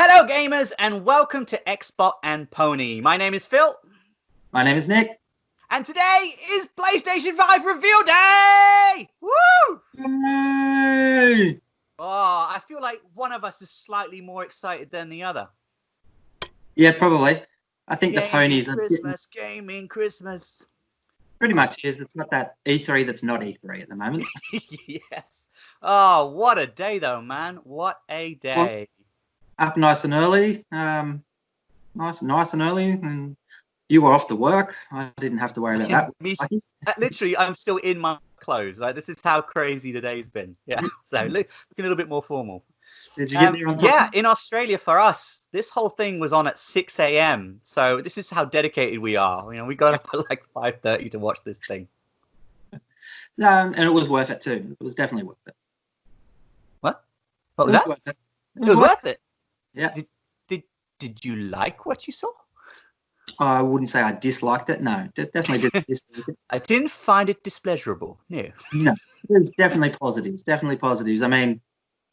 Hello, gamers, and welcome to Xbot and Pony. My name is Phil. My name is Nick. And today is PlayStation 5 reveal day! Woo! Yay! Oh, I feel like one of us is slightly more excited than the other. Yeah, probably. I think Gaming the ponies are Christmas, gaming Christmas. pretty much is. It's not that E3 that's not E3 at the moment. Yes. Oh, what a day, though, man. What a day. Up nice and early. Nice and early. And you were off to work. I didn't have to worry about that. Literally, I'm still in my clothes. Like, this is how crazy the day's been. Yeah. So looking a little bit more formal. Did you get there on time? Yeah, in Australia for us, this whole thing was on at 6 a.m. So this is how dedicated we are. You know, we got up at like 5:30 to watch this thing. And it was worth it too. It was definitely worth it. What? What was that? Worth it. It was worth it. Yeah. Did you like what you saw? I wouldn't say I disliked it. No, definitely didn't dislike it. I didn't find it displeasurable. No. No, there's definitely positives. Definitely positives. I mean,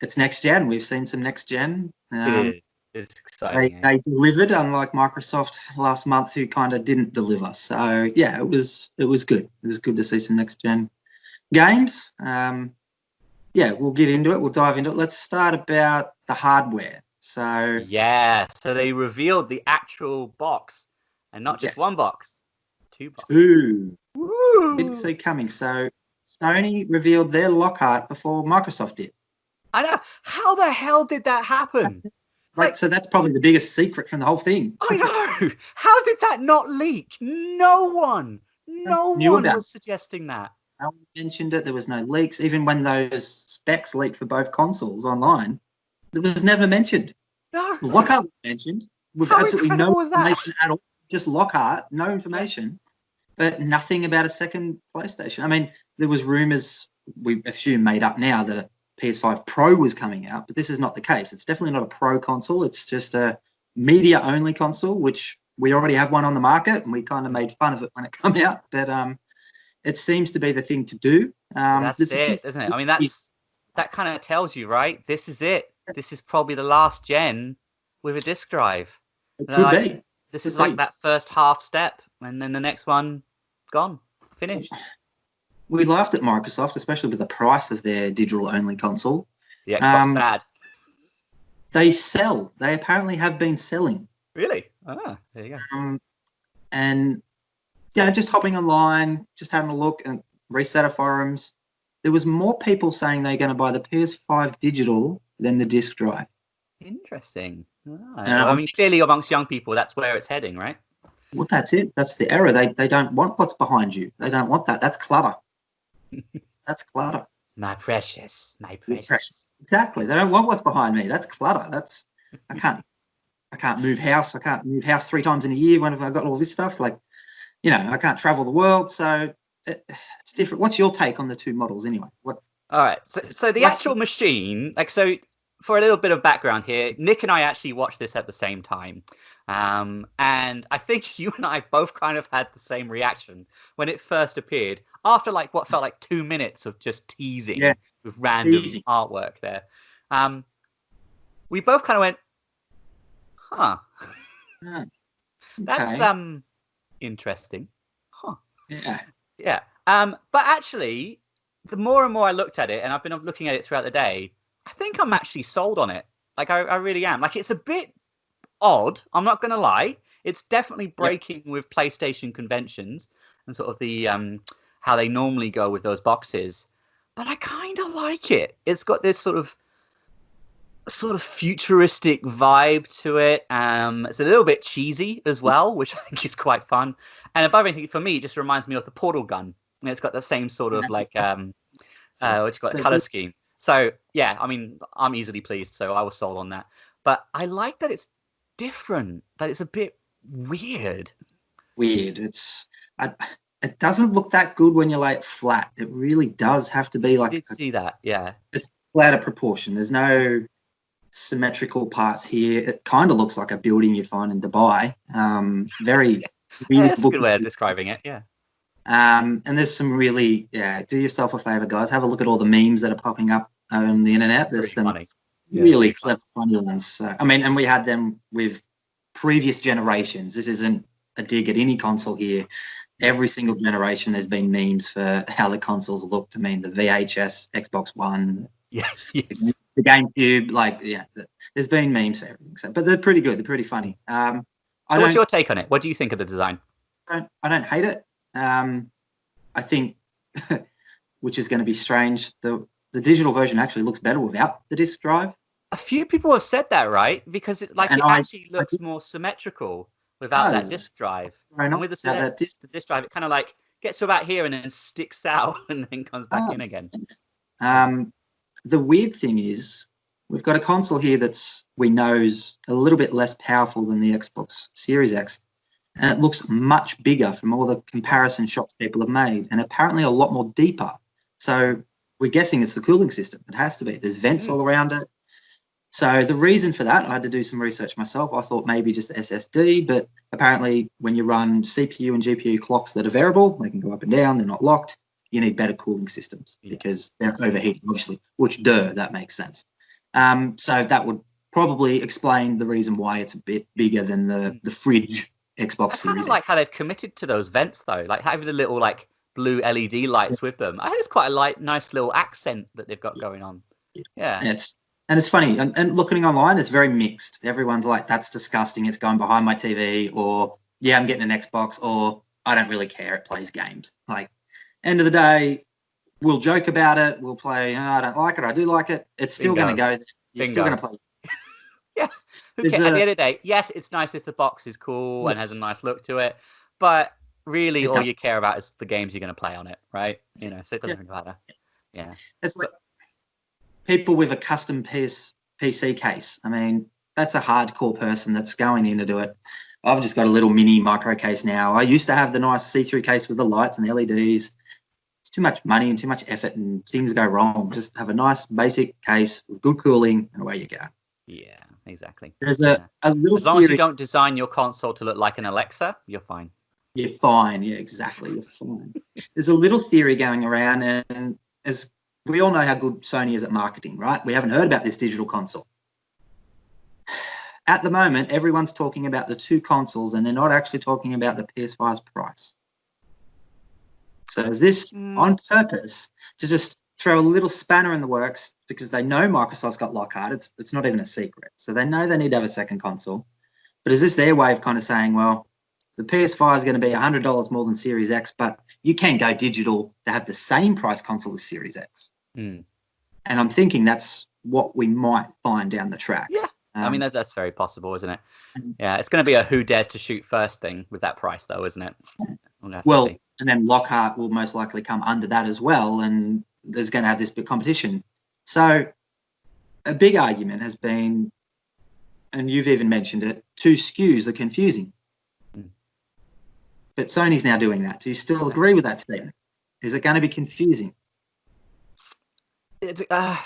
it's next gen. We've seen some next gen. It's exciting. They delivered, unlike Microsoft last month, who kind of didn't deliver. So yeah, it was good. It was good to see some next gen games. Yeah, we'll get into it. We'll dive into it. Let's start about the hardware. So yeah, so they revealed the actual box, and not just one box, two boxes. Two. Woo! Didn't see coming. So Sony revealed their Lockhart before Microsoft did. I know. How the hell did that happen? So that's probably the biggest secret from the whole thing. I know. How did that not leak? No one was suggesting that. No one mentioned it. There was no leaks. Even when those specs leaked for both consoles online, it was never mentioned. No. Lockhart was mentioned with How absolutely no incredible information at all. Just Lockhart, no information, but nothing about a second PlayStation. I mean, there was rumors, we assume made up now, that a PS5 Pro was coming out, but this is not the case. It's definitely not a Pro console. It's just a media-only console, which we already have one on the market, and we kind of made fun of it when it came out. But it seems to be the thing to do. That's it, isn't it? I mean, that kind of tells you, right? This is it. This is probably the last gen with a disc drive. It could be. This is like that first half step, and then the next one, gone, finished. We laughed at Microsoft, especially with the price of their digital-only console. The Xbox sad. They sell. They apparently have been selling. Really? Ah, there you go. And yeah, just hopping online, just having a look and Resetter forums. There was more people saying they're going to buy the PS5 digital than the disc drive. Interesting. I mean, clearly amongst young people, that's where it's heading, right? Well, that's it. That's the error. They don't want what's behind you. They don't want that. That's clutter. That's clutter. My precious. Exactly. They don't want what's behind me. That's clutter. I can't move house. I can't move house 3 times in a year when I've got all this stuff. Like, you know, I can't travel the world. So it's different. What's your take on the two models anyway? All right. So the actual machine, so for a little bit of background here, Nick and I actually watched this at the same time. And I think you and I both kind of had the same reaction when it first appeared, after like what felt like 2 minutes of just teasing with random artwork there. We both kind of went, huh. That's interesting. Huh. Yeah. Yeah. But actually, the more and more I looked at it, and I've been looking at it throughout the day, I think I'm actually sold on it. Like, I really am. Like, it's a bit odd, I'm not going to lie. It's definitely breaking with PlayStation conventions and sort of the how they normally go with those boxes. But I kind of like it. It's got this sort of futuristic vibe to it. It's a little bit cheesy as well, which I think is quite fun. And above anything, for me, it just reminds me of the Portal gun. And it's got the same sort of like color scheme. So yeah, I mean, I'm easily pleased. So I was sold on that. But I like that it's different. That it's a bit weird. It doesn't look that good when you lay it flat. It really does have to be like. I did see that. Yeah. It's out of proportion. There's no symmetrical parts here. It kind of looks like a building you'd find in Dubai. Very. That's a good way of describing it. Yeah. And there's some really, do yourself a favor, guys. Have a look at all the memes that are popping up on the internet. There's some funny. really clever, funny ones. So, I mean, and we had them with previous generations. This isn't a dig at any console here. Every single generation, there's been memes for how the consoles looked. I mean, the VHS, Xbox One, Yes. the GameCube, there's been memes for everything. So, but they're pretty good. They're pretty funny. So what's your take on it? What do you think of the design? I don't hate it. I think, which is going to be strange, the digital version actually looks better without the disc drive. A few people have said that, right? Because it actually looks more symmetrical without that disc drive. And with the disc drive, it kind of like gets to about here and then sticks out and then comes back in again. The weird thing is we've got a console here we know is a little bit less powerful than the Xbox Series X, and it looks much bigger from all the comparison shots people have made, and apparently a lot more deeper. So we're guessing it's the cooling system. It has to be. There's vents all around it. So the reason for that, I had to do some research myself. I thought maybe just the SSD, but apparently when you run CPU and GPU clocks that are variable, they can go up and down, they're not locked, you need better cooling systems because they're overheating, obviously, which, that makes sense. So that would probably explain the reason why it's a bit bigger than the fridge Xbox Series. I kind of like how they've committed to those vents, though, like having the little blue LED lights with them. I think it's quite a nice little accent that they've got going on. Yeah. It's funny, and looking online, it's very mixed. Everyone's like, that's disgusting, it's going behind my TV, or, yeah, I'm getting an Xbox, or I don't really care, it plays games. Like, end of the day, we'll joke about it, we'll play, I don't like it, I do like it. It's still going to go there. You're still going to play. Yeah. At the end of the day, yes, it's nice if the box is cool and has a nice look to it, but really all you care about is the games you're going to play on it, right? So it doesn't really matter. Yeah. It's like people with a custom PC case. I mean, that's a hardcore person that's going in to do it. I've just got a little mini micro case now. I used to have the nice see-through case with the lights and the LEDs. It's too much money and too much effort and things go wrong. Just have a nice basic case with good cooling and away you go. Yeah, exactly. There's a little as long as you don't design your console to look like an Alexa, you're fine. You're fine. Yeah, exactly. You're fine. There's a little theory going around, and as we all know how good Sony is at marketing, right? We haven't heard about this digital console. At the moment, everyone's talking about the two consoles, and they're not actually talking about the PS5's price. So is this on purpose to just throw a little spanner in the works because they know Microsoft's got Lockhart? It's not even a secret. So they know they need to have a second console. But is this their way of kind of saying, well, the PS5 is going to be $100 more than Series X, but you can go digital to have the same price console as Series X. And I'm thinking that's what we might find down the track. Yeah, I mean, that's very possible, isn't it? Yeah, it's going to be a who dares to shoot first thing with that price, though, isn't it? Well, and then Lockhart will most likely come under that as well, and there's going to have this big competition. So a big argument has been, and you've even mentioned it, two SKUs are confusing. But Sony's now doing that. Do you still agree with that statement? Is it going to be confusing? It's, Or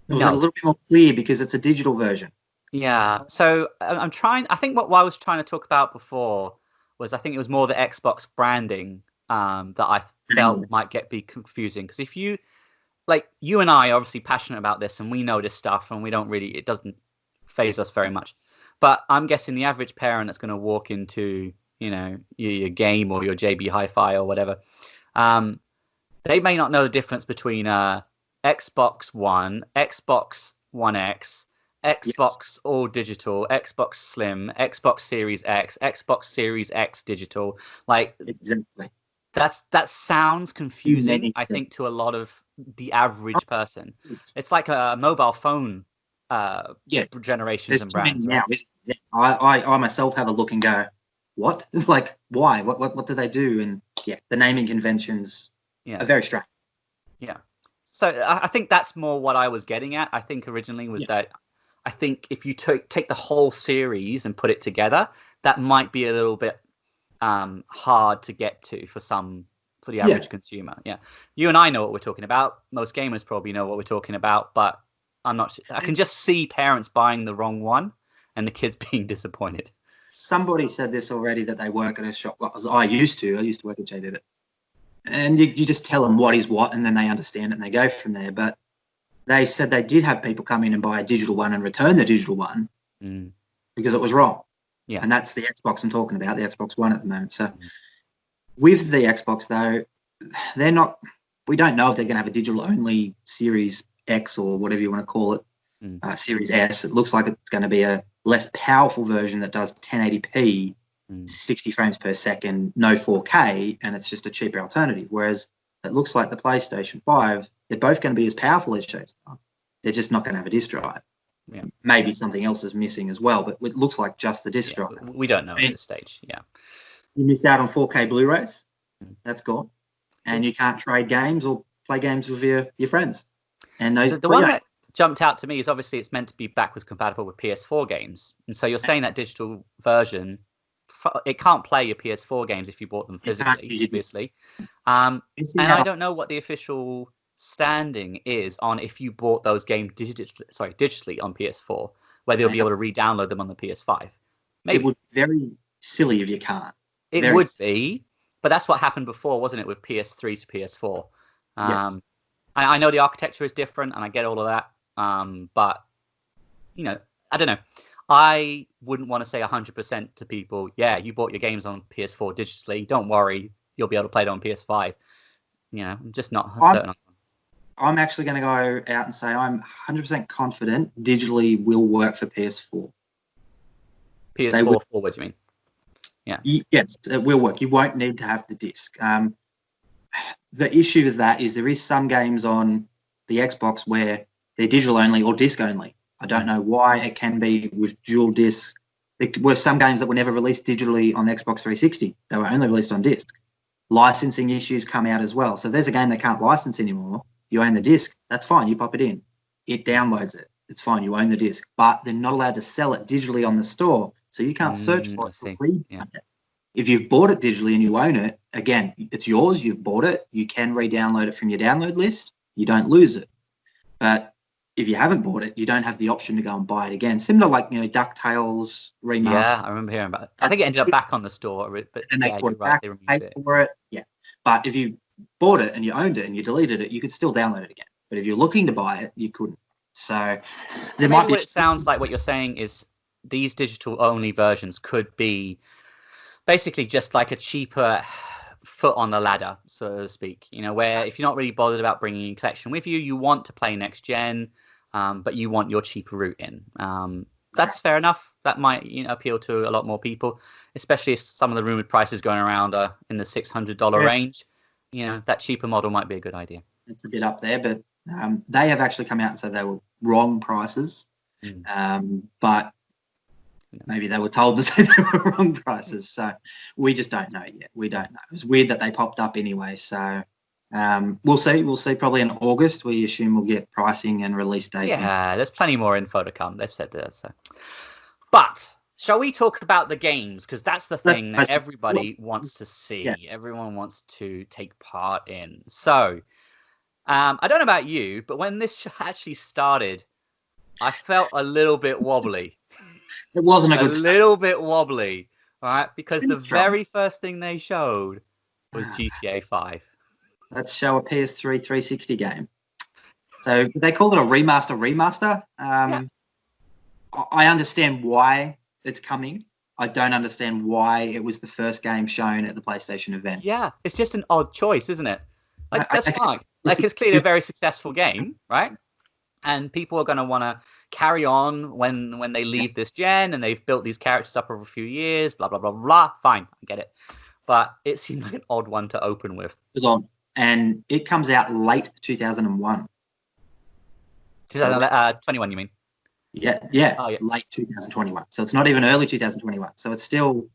is it a little bit more clear because it's a digital version? Yeah. So I think what I was trying to talk about before was I think it was more the Xbox branding that I felt might be confusing. Because if you and I are obviously passionate about this and we know this stuff and it doesn't faze us very much. But I'm guessing the average parent that's going to walk into, your game or your JB Hi-Fi or whatever, they may not know the difference between Xbox One, Xbox One X, Xbox All Digital, Xbox Slim, Xbox Series X, Xbox Series X Digital. Exactly. That sounds confusing, I think, to a lot of the average person. It's like a mobile phone generations There's and brands. Now, I myself have a look and go, what? Like, why? What do they do? And the naming conventions are very strange. Yeah. So I think that's more what I was getting at. I think originally was that I think if you take the whole series and put it together, that might be a little bit hard to get to for the average consumer. Yeah. You and I know what we're talking about. Most gamers probably know what we're talking about, but I'm not sure. I can just see parents buying the wrong one and the kids being disappointed. Somebody said this already, that they work at a shop. Well, I used to work at JB, and you just tell them what is what, and then they understand it and they go from there. But they said they did have people come in and buy a digital one and return the digital one because it was wrong. Yeah. And that's the Xbox I'm talking about, the Xbox One at the moment. So with the Xbox, though, they're not. We don't know if they're going to have a digital-only Series X or whatever you want to call it, Series S. It looks like it's going to be a less powerful version that does 1080p, 60 frames per second, no 4K, and it's just a cheaper alternative. Whereas it looks like the PlayStation 5, they're both going to be as powerful as shapes are. They're just not going to have a disc drive. Yeah. Maybe something else is missing as well, but it looks like just the disc drive. We don't know at this stage. Yeah. You missed out on 4K Blu-rays. That's gone. And you can't trade games or play games with your friends. And the one that jumped out to me is obviously it's meant to be backwards compatible with PS4 games. And so you're saying that digital version, it can't play your PS4 games if you bought them physically, obviously. And I don't know what the official standing is on if you bought those games digitally on PS4, whether you'll be able to re-download them on the PS5. Maybe. It would be very silly if you can't. It would be, but that's what happened before, wasn't it, with PS3 to PS4? Yes. I know the architecture is different, and I get all of that. But, I don't know. I wouldn't want to say 100% to people, yeah, you bought your games on PS4 digitally. Don't worry, you'll be able to play it on PS5. I'm just not certain. I'm actually going to go out and say I'm 100% confident digitally will work for PS4. PS4 forward, you mean? Yeah. Yes, it will work. You won't need to have the disc. The issue with that is there is some games on the Xbox where they're digital only or disc only. I don't know why it can be with dual disc. There were some games that were never released digitally on Xbox 360. They were only released on disc. Licensing issues come out as well. So if there's a game they can't license anymore, you own the disc, that's fine. You pop it in. It downloads it. It's fine. You own the disc. But they're not allowed to sell it digitally on the store. So you can't search for it. If you've bought it digitally and you own it, again, it's yours. You've bought it. You can re-download it from your download list. You don't lose it. But if you haven't bought it, you don't have the option to go and buy it again. Similar like, DuckTales remastered. Yeah, I remember hearing about it. I think it ended up back on the store. But and they put it back, paid for it. Yeah. But if you bought it and you owned it and you deleted it, you could still download it again. But if you're looking to buy it, you couldn't. So there might be... What it sounds like what you're saying is these digital-only versions could be basically just like a cheaper foot on the ladder, so to speak, where if you're not really bothered about bringing your collection with you, you want to play next gen, but you want your cheaper route in. That's fair enough. That might appeal to a lot more people, especially if some of the rumored prices going around are in the $600 range. That cheaper model might be a good idea. It's a bit up there, but they have actually come out and said they were wrong prices. But maybe they were told to say they were wrong prices. So we just don't know yet. We don't know. It was weird that they popped up anyway. So we'll see. We'll see probably in August. We assume we'll get pricing and release date. Yeah, there's plenty more info to come. They've said that. So, but shall we talk about the games? Because that's the thing that everybody wants to see. Yeah. Everyone wants to take part in. So I don't know about you, but when this actually started, I felt a little bit wobbly. It wasn't a little bit wobbly, right? Because the very first thing they showed was GTA 5. Let's show a PS3 360 game. So they call it a remaster. I understand why it's coming. I don't understand why it was the first game shown at the PlayStation event. Yeah, it's just an odd choice, isn't it? That's fine. It's clearly a very successful game, right? And people are going to want to carry on when they leave this gen, and they've built these characters up over a few years, blah, blah, blah, blah. Fine, I get it. But it seemed like an odd one to open with. It was odd. And it comes out late 2001. 2021, you mean? Yeah. Oh, yeah. Late 2021. So it's not even early 2021. So it's still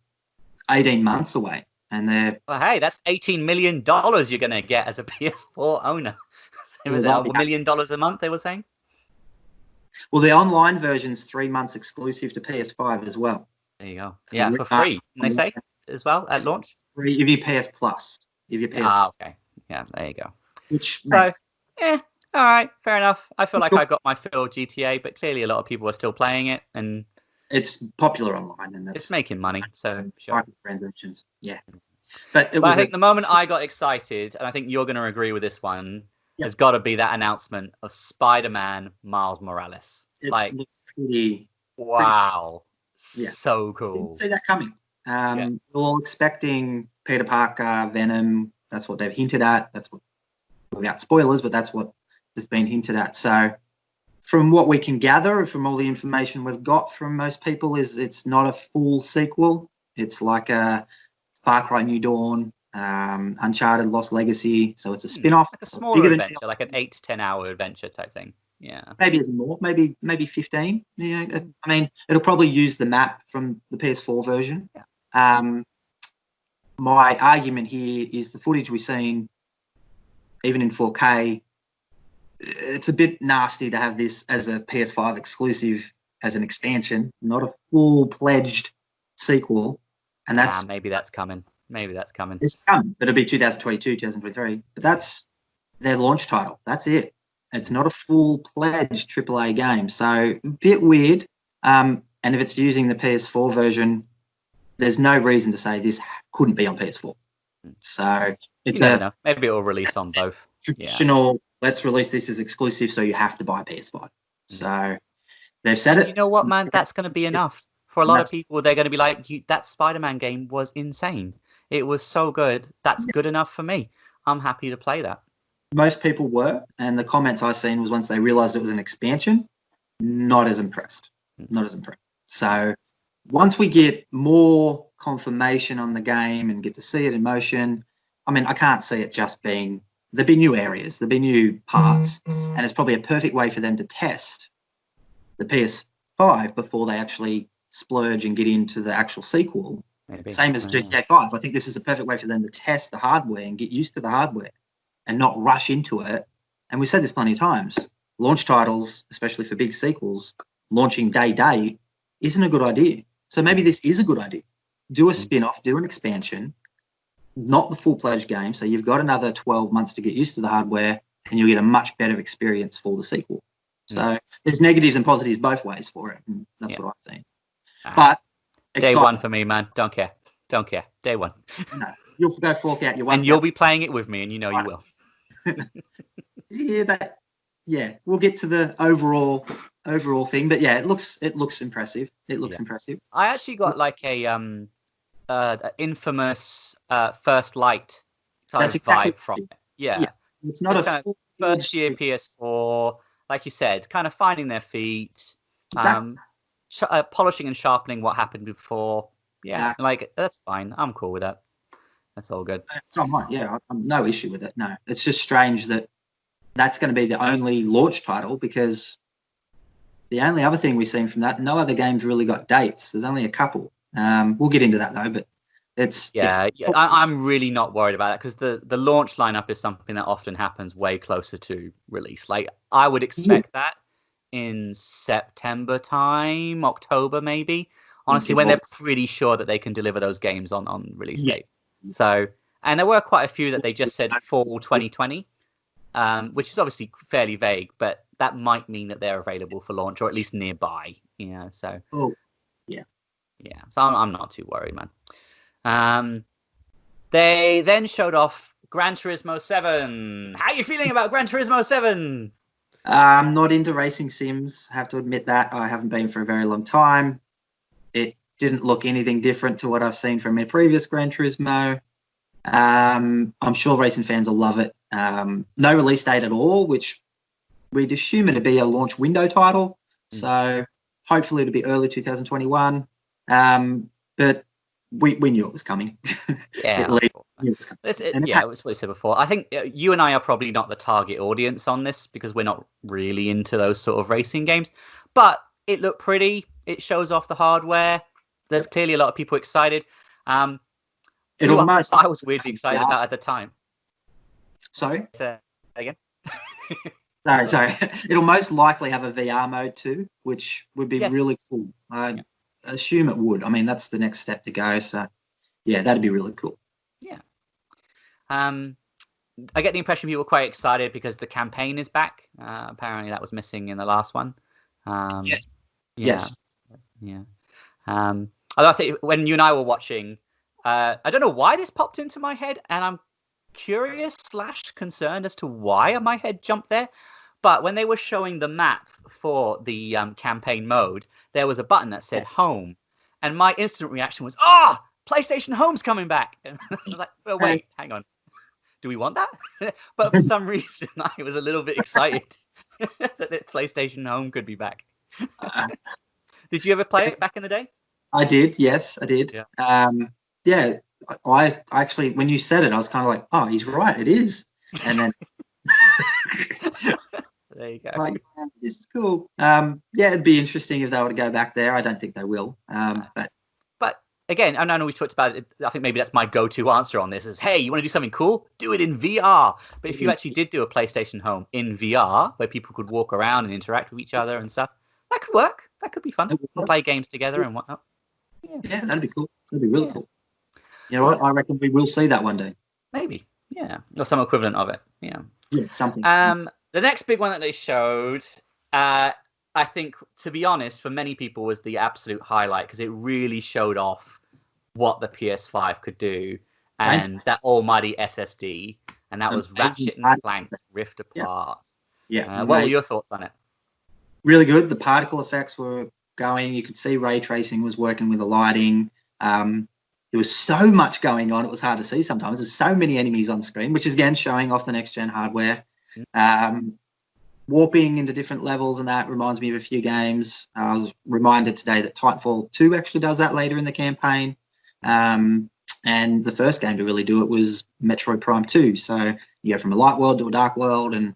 18 months away. And they're... Well, hey, that's $18 million you're going to get as a PS4 owner. It was $1 million a month, they were saying? Well, the online version's 3 months exclusive to PS5 as well. There you go. Yeah, for free, they say, as well, at launch? Free if you PS Plus. If you PS okay. Yeah, there you go. All right, fair enough. I feel like I got my fill of GTA, but clearly a lot of people are still playing it, and it's popular online, and it's making money. So sure. Transactions, yeah. But I think the moment I got excited, and I think you're going to agree with this one, has got to be that announcement of Spider-Man Miles Morales. It Like, looks pretty. wow, Yeah. so Didn't cool. see that coming. We're all expecting Peter Parker, Venom. That's what they've hinted at. That's what, without spoilers, but that's what has been hinted at. So, from what we can gather, from all the information we've got from most people, is it's not a full sequel. It's like a Far Cry New Dawn, Uncharted Lost Legacy. So it's a spin-off. Like a smaller adventure, like an 8 to 10 hour adventure type thing. Yeah. Maybe even more, maybe 15. Yeah, I mean, it'll probably use the map from the PS4 version. Yeah. My argument here is the footage we've seen, even in 4K, it's a bit nasty to have this as a PS5 exclusive, as an expansion, not a full-pledged sequel. And that's maybe that's coming. Maybe that's coming. It's coming. It'll be 2022, 2023. But that's their launch title. That's it. It's not a full-pledged AAA game. So a bit weird. And if it's using the PS4 version, there's no reason to say this couldn't be on PS4. So it's you never know. Maybe it'll release on both. Traditional, let's release this as exclusive, so you have to buy a PS5. So they've said it. You know what, man? That's going to be enough. For a lot of people, they're going to be like, that Spider-Man game was insane. It was so good. That's good enough for me. I'm happy to play that. Most people were, and the comments I seen was once they realized it was an expansion, not as impressed. Not as impressed. So once we get more confirmation on the game and get to see it in motion, I mean, I can't see it just being, there'll be new areas, there'll be new parts, and it's probably a perfect way for them to test the PS5 before they actually splurge and get into the actual sequel. Maybe. Same as GTA 5. I think this is a perfect way for them to test the hardware and get used to the hardware and not rush into it. And we said this plenty of times. Launch titles, especially for big sequels, launching day isn't a good idea. So maybe this is a good idea. Do a spin-off, do an expansion, not the full-fledged game. So you've got another 12 months to get used to the hardware and you'll get a much better experience for the sequel. So there's negatives and positives both ways for it. And that's what I think. But day one for me, man. Don't care. Day one. No, you'll go fork out your one. And you'll be playing it with me, and you know you will. We'll get to the overall thing, but yeah, it looks impressive. It looks impressive. I actually got like a infamous First Light type of vibe from it. Yeah. It's not a full first year PS4, like you said, kind of finding their feet, polishing and sharpening what happened before. Yeah, like that's fine. I'm cool with that. That's all good. I'm no issue with it. No, it's just strange that that's going to be the only launch title, because the only other thing we've seen from that, no other games really got dates. There's only a couple. We'll get into that though, but it's I'm really not worried about it, because the launch lineup is something that often happens way closer to release. Like I would expect that in September time, October maybe. Honestly, when they're pretty sure that they can deliver those games on release date. So, and there were quite a few that they just said fall 2020, which is obviously fairly vague, but that might mean that they're available for launch, or at least nearby. So. So I'm not too worried, man. They then showed off Gran Turismo 7. How are you feeling about Gran Turismo 7? I'm not into racing sims. I have to admit that. I haven't been for a very long time. It didn't look anything different to what I've seen from my previous Gran Turismo. I'm sure racing fans will love it. No release date at all, which we'd assume it'd be a launch window title. So hopefully it'll be early 2021. But we knew it was coming. Yeah. It was what I said before. I think you and I are probably not the target audience on this, because we're not really into those sort of racing games. But it looked pretty. It shows off the hardware. There's clearly a lot of people excited. I was weirdly excited about at the time. Sorry? Say again? Sorry. It'll most likely have a VR mode too, which would be really cool. I assume it would. I mean, that's the next step to go. So, yeah, that'd be really cool. Yeah. I get the impression people were quite excited because the campaign is back. Apparently that was missing in the last one. Yes. Yeah. Although I think when you and I were watching, I don't know why this popped into my head, and I'm curious / concerned as to why my head jumped there. But when they were showing the map for the campaign mode, there was a button that said home. And my instant reaction was, PlayStation Home's coming back. And I was like, well, wait, hang on. Do we want that? But for some reason, I was a little bit excited that PlayStation Home could be back. Did you ever play it back in the day? I did. Yes, I did. Yeah. Yeah. I actually, when you said it, I was kind of like, oh, he's right. It is. And then there you go. Like, this is cool. Yeah, it'd be interesting if they were to go back there. I don't think they will. But again, I know we talked about it. I think maybe that's my go-to answer on this is, hey, you want to do something cool? Do it in VR. But if you actually did do a PlayStation Home in VR, where people could walk around and interact with each other and stuff, that could work. That could be fun. Play games together and whatnot. Yeah, that'd be cool. That'd be really cool. You know what? I reckon we will see that one day. Maybe. Yeah. Or some equivalent of it. Yeah. Yeah, something. The next big one that they showed, I think, to be honest, for many people was the absolute highlight because it really showed off what the PS5 could do and that almighty SSD, and that was Ratchet and Clank Rift Apart. Yeah. What were your thoughts on it? Really good. The particle effects were going. You could see ray tracing was working with the lighting. There was so much going on. It was hard to see sometimes. There's so many enemies on screen, which is, again, showing off the next-gen hardware. Warping into different levels, and that reminds me of a few games. I was reminded today that Titanfall 2 actually does that later in the campaign. And the first game to really do it was Metroid Prime 2. So you go from a light world to a dark world, and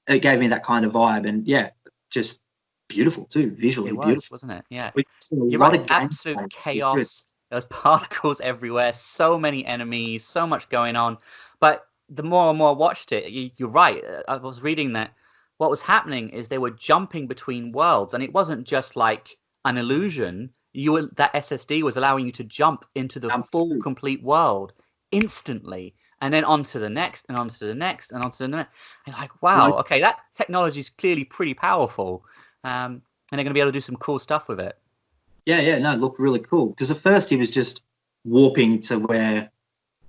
it gave me that kind of vibe. And, yeah, just beautiful, too, visually beautiful. Wasn't it? Yeah. You're right, absolute chaos. There's particles everywhere, so many enemies, so much going on. But the more and more I watched it, you're right. I was reading that what was happening is they were jumping between worlds, and it wasn't just like an illusion. That SSD was allowing you to jump into the full, complete world instantly, and then onto the next, and onto the next, and onto the next. And like, wow, okay, that technology is clearly pretty powerful, and they're going to be able to do some cool stuff with it. Yeah, no, it looked really cool. Because at first he was just warping to where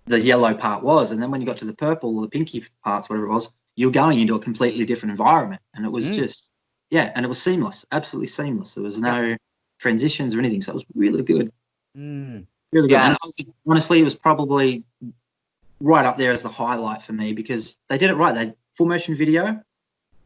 the yellow part was, and then when you got to the purple or the pinky parts, whatever it was, you were going into a completely different environment, and it was just, and it was seamless, absolutely seamless. There was no transitions or anything, so it was really good. Really good. And honestly, it was probably right up there as the highlight for me because they did it right. They full motion video,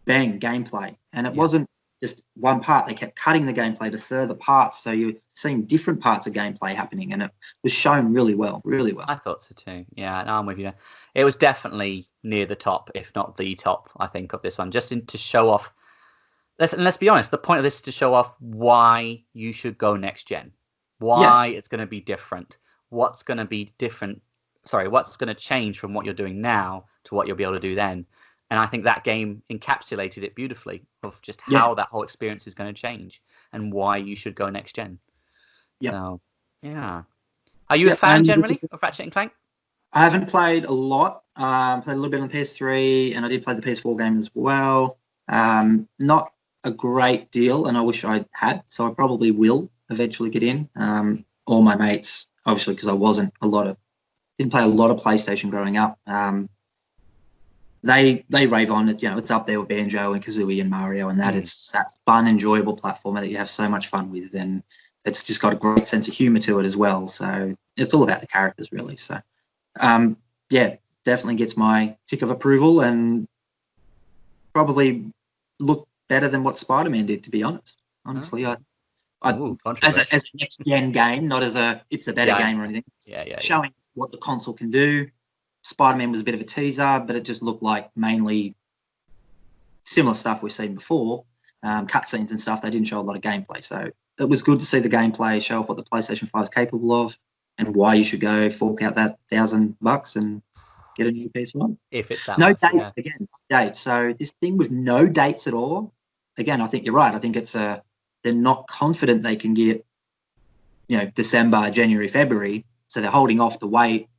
bang, gameplay, and it wasn't just one part. They kept cutting the gameplay to further parts, so you're seeing different parts of gameplay happening, and it was shown really well. I thought so too. Yeah, no, I'm with you. It was definitely near the top, if not the top, I think, of this one, just to show off. Let's be honest, the point of this is to show off why you should go next gen, why it's going to be different, what's going to be different. Sorry, what's going to change from what you're doing now to what you'll be able to do then. And I think that game encapsulated it beautifully of just how that whole experience is going to change and why you should go next gen. So, yeah. Are you a fan generally of Ratchet and Clank? I haven't played a lot. Played a little bit on PS3, and I did play the PS4 game as well. Not a great deal, and I wish I had. So I probably will eventually get in. All my mates, obviously, because I didn't play a lot of PlayStation growing up. They rave on it. You know, it's up there with Banjo and Kazooie and Mario, and that it's that fun, enjoyable platformer that you have so much fun with, and it's just got a great sense of humor to it as well. So it's all about the characters, really. So, definitely gets my tick of approval, and probably look better than what Spider-Man did, to be honest. Honestly, as a next gen game, not as it's a better game or anything. Showing what the console can do. Spider-Man was a bit of a teaser, but it just looked like mainly similar stuff we've seen before, cutscenes and stuff. They didn't show a lot of gameplay, so it was good to see the gameplay show off what the PlayStation 5 is capable of and why you should go fork out that $1,000 and get a new PS1. If it's that no much, date again, date. So this thing with no dates at all. Again, I think you're right. I think it's they're not confident they can get, December, January, February, so they're holding off to wait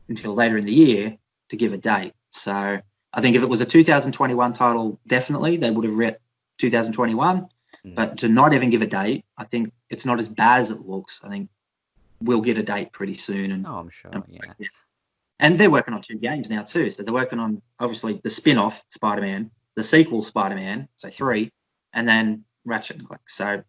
until later in the year to give a date. So I think if it was a 2021 title, definitely they would have written 2021. But to not even give a date, I think it's not as bad as it looks. I think we'll get a date pretty soon. And I'm sure. And they're working on 2 games now too. So they're working on obviously the spin-off Spider-Man, the sequel Spider-Man, so 3, and then Ratchet and Clank. So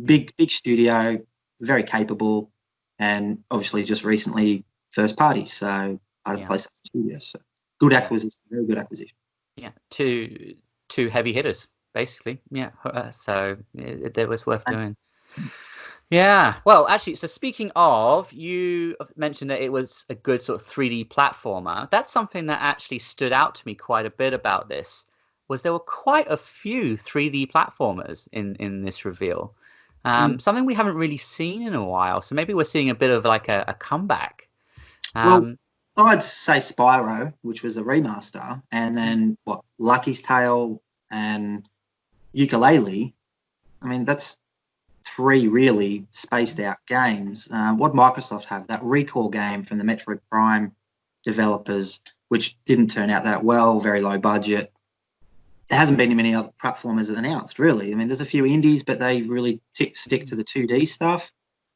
big studio, very capable, and obviously just recently first party. So out of PlayStation Studios. So good acquisition, very good acquisition. Yeah, two heavy hitters basically. Yeah, so it was worth doing. Yeah, well, actually, so speaking of, you mentioned that it was a good sort of 3D platformer. That's something that actually stood out to me quite a bit about this, was there were quite a few 3D platformers in this reveal. Something we haven't really seen in a while. So maybe we're seeing a bit of like a comeback. Well, I'd say Spyro, which was the remaster, and then Lucky's Tale and Yooka-Laylee. I mean, that's 3 really spaced out games. What Microsoft have, that Recall game from the Metroid Prime developers, which didn't turn out that well, very low budget. There hasn't been many other platformers announced, really. I mean, there's a few indies, but they really stick to the 2D stuff.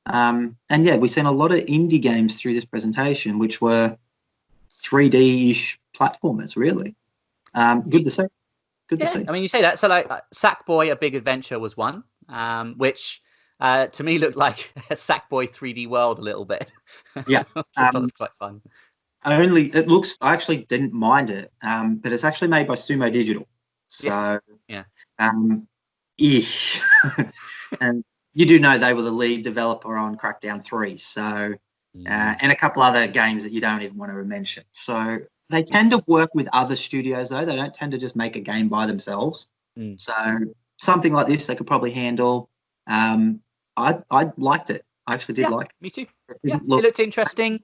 And yeah, we've seen a lot of indie games through this presentation, which were 3D-ish platformers, really. Good to see. Good to see. I mean, you say that. So like Sackboy: A Big Adventure was one, which to me looked like a Sackboy 3D World a little bit. Yeah. That was quite fun. I actually didn't mind it, but it's actually made by Sumo Digital. So, ish. And you do know they were the lead developer on Crackdown 3, so, and a couple other games that you don't even want to mention. So they tend to work with other studios, though. They don't tend to just make a game by themselves. So something like this they could probably handle. I liked it. I actually did like it. Me too. It looked interesting.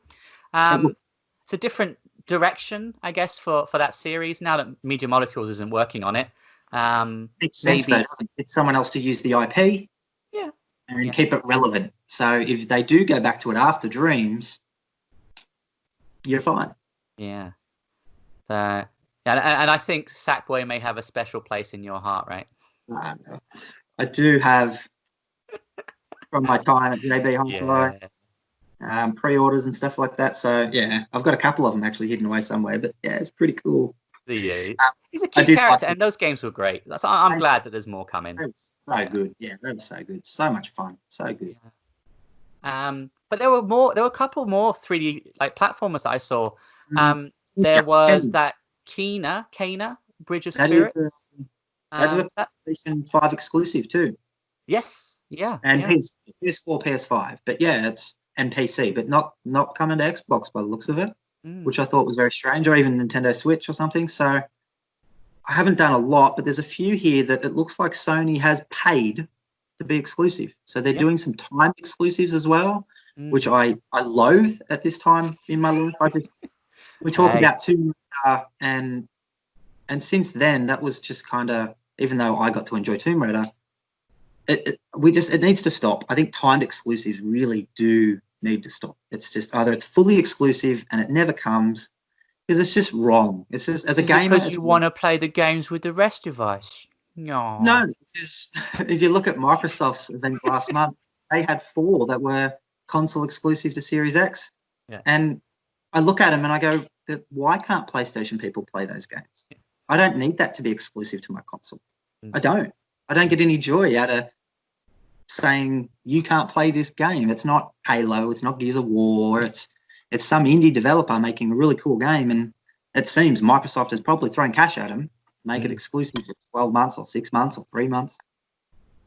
It's a different direction, I guess, for that series now that Media Molecules isn't working on it. Makes sense, though. It's someone else to use the IP and keep it relevant. So if they do go back to it after Dreams, you're fine. Yeah. So, and I think Sackboy may have a special place in your heart, right? I do have, from my time at JB Hi-Fi, pre-orders and stuff like that. So yeah, I've got a couple of them actually hidden away somewhere. But yeah, it's pretty cool. He's a cute character, and those games were great. I'm glad that there's more coming. They were so good. Yeah, they were so good. So much fun. So good. But there were a couple more 3D like platformers that I saw. There was that Kena, Bridge of Spirits. That is a PlayStation 5 exclusive too. Yes. Yeah. And PS4, PS5. But yeah, it's and PC, but not coming to Xbox by the looks of it, which I thought was very strange, or even Nintendo Switch or something. So I haven't done a lot, but there's a few here that it looks like Sony has paid to be exclusive. So they're doing some timed exclusives as well, which I loathe at this time in my life. We talk about Tomb Raider, and since then that was just kind of, even though I got to enjoy Tomb Raider, it needs to stop. I think timed exclusives really do need to stop. It's just either it's fully exclusive and it never comes, because it's just wrong. It's just, as a gamer, because you want to play the games with the rest of us. No, because if you look at Microsoft's event last month, they had 4 that were console exclusive to Series X. And I look at them and I go, why can't PlayStation people play those games? I don't need that to be exclusive to my console. I don't get any joy out of saying you can't play this game. It's not Halo, it's not Gears of War, it's some indie developer making a really cool game, and it seems Microsoft is probably throwing cash at them to make it exclusive for 12 months or 6 months or 3 months.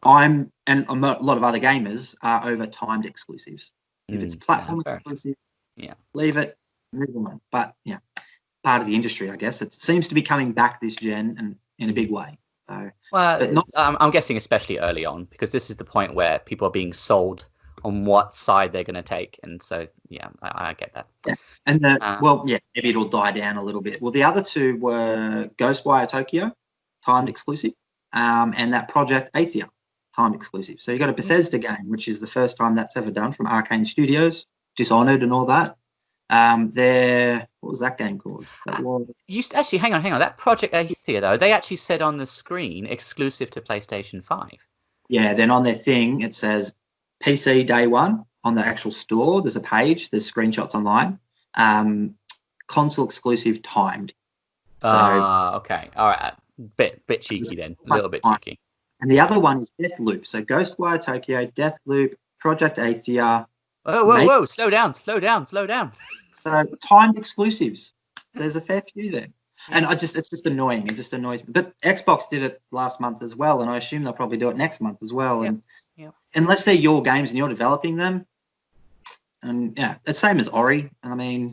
And a lot of other gamers are over timed exclusives. If it's platform exclusive, leave it, move on. But yeah, part of the industry, I guess. It seems to be coming back this gen and in a big way. So, well, I'm guessing especially early on, because this is the point where people are being sold on what side they're going to take, and so I get that. Yeah, and maybe it'll die down a little bit. Well, the other 2 were Ghostwire Tokyo, timed exclusive, and that Project Athia, timed exclusive. So you got a Bethesda game, which is the first time that's ever done, from Arcane Studios, Dishonored and all that. What was that game called? Actually, hang on. That Project Athia, though, they actually said on the screen exclusive to PlayStation 5. Yeah, then on their thing it says PC day one on the actual store. There's a page. There's screenshots online. console exclusive timed. So okay, all right, bit cheeky then, a little bit timed. cheeky. And the other one is Deathloop. So Ghostwire Tokyo, Deathloop, Project Athia. Whoa! Slow down. So timed exclusives. There's a fair few there. And it's just annoying. It just annoys me. But Xbox did it last month as well, and I assume they'll probably do it next month as well. And unless they're your games and you're developing them, and yeah, it's same as Ori. I mean,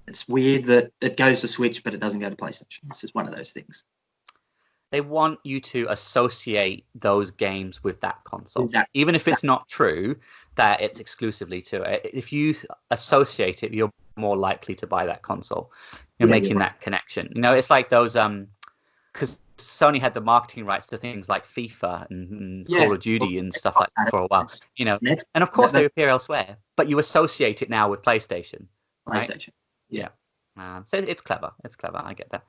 it's weird that it goes to Switch, but it doesn't go to PlayStation. It's just one of those things. They want you to associate those games with that console, even if it's not true that it's exclusively to it. If you associate it, you're more likely to buy that console. You're making that connection. You know, it's like those because Sony had the marketing rights to things like FIFA and Call of Duty and stuff like that for a while. You know, and of course they appear elsewhere, but you associate it now with PlayStation. PlayStation. Right? Yeah. So it's clever. It's clever. I get that.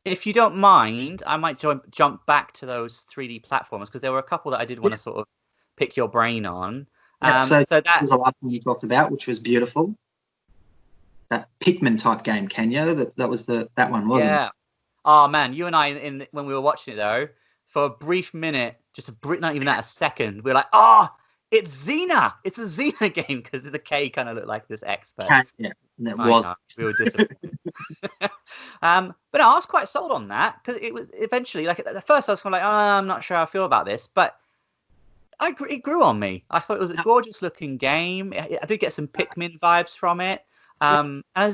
If you don't mind, I might jump back to those 3D platformers because there were a couple that I did want to sort of pick your brain on. So that was the last one you talked about, which was beautiful. That Pikmin type game, Kenya. That was that one, wasn't it? Yeah. Oh man, you and I when we were watching it though, for a brief minute, not even that, a second, we were like, oh, it's Xena. It's a Xena game because the K kind of looked like this expert. Yeah, that was. God, we were disappointed. But I was quite sold on that because it was eventually like at first I was kind of like, oh, I'm not sure how I feel about this, but it grew on me. I thought it was a gorgeous looking game. I did get some Pikmin vibes from it. And I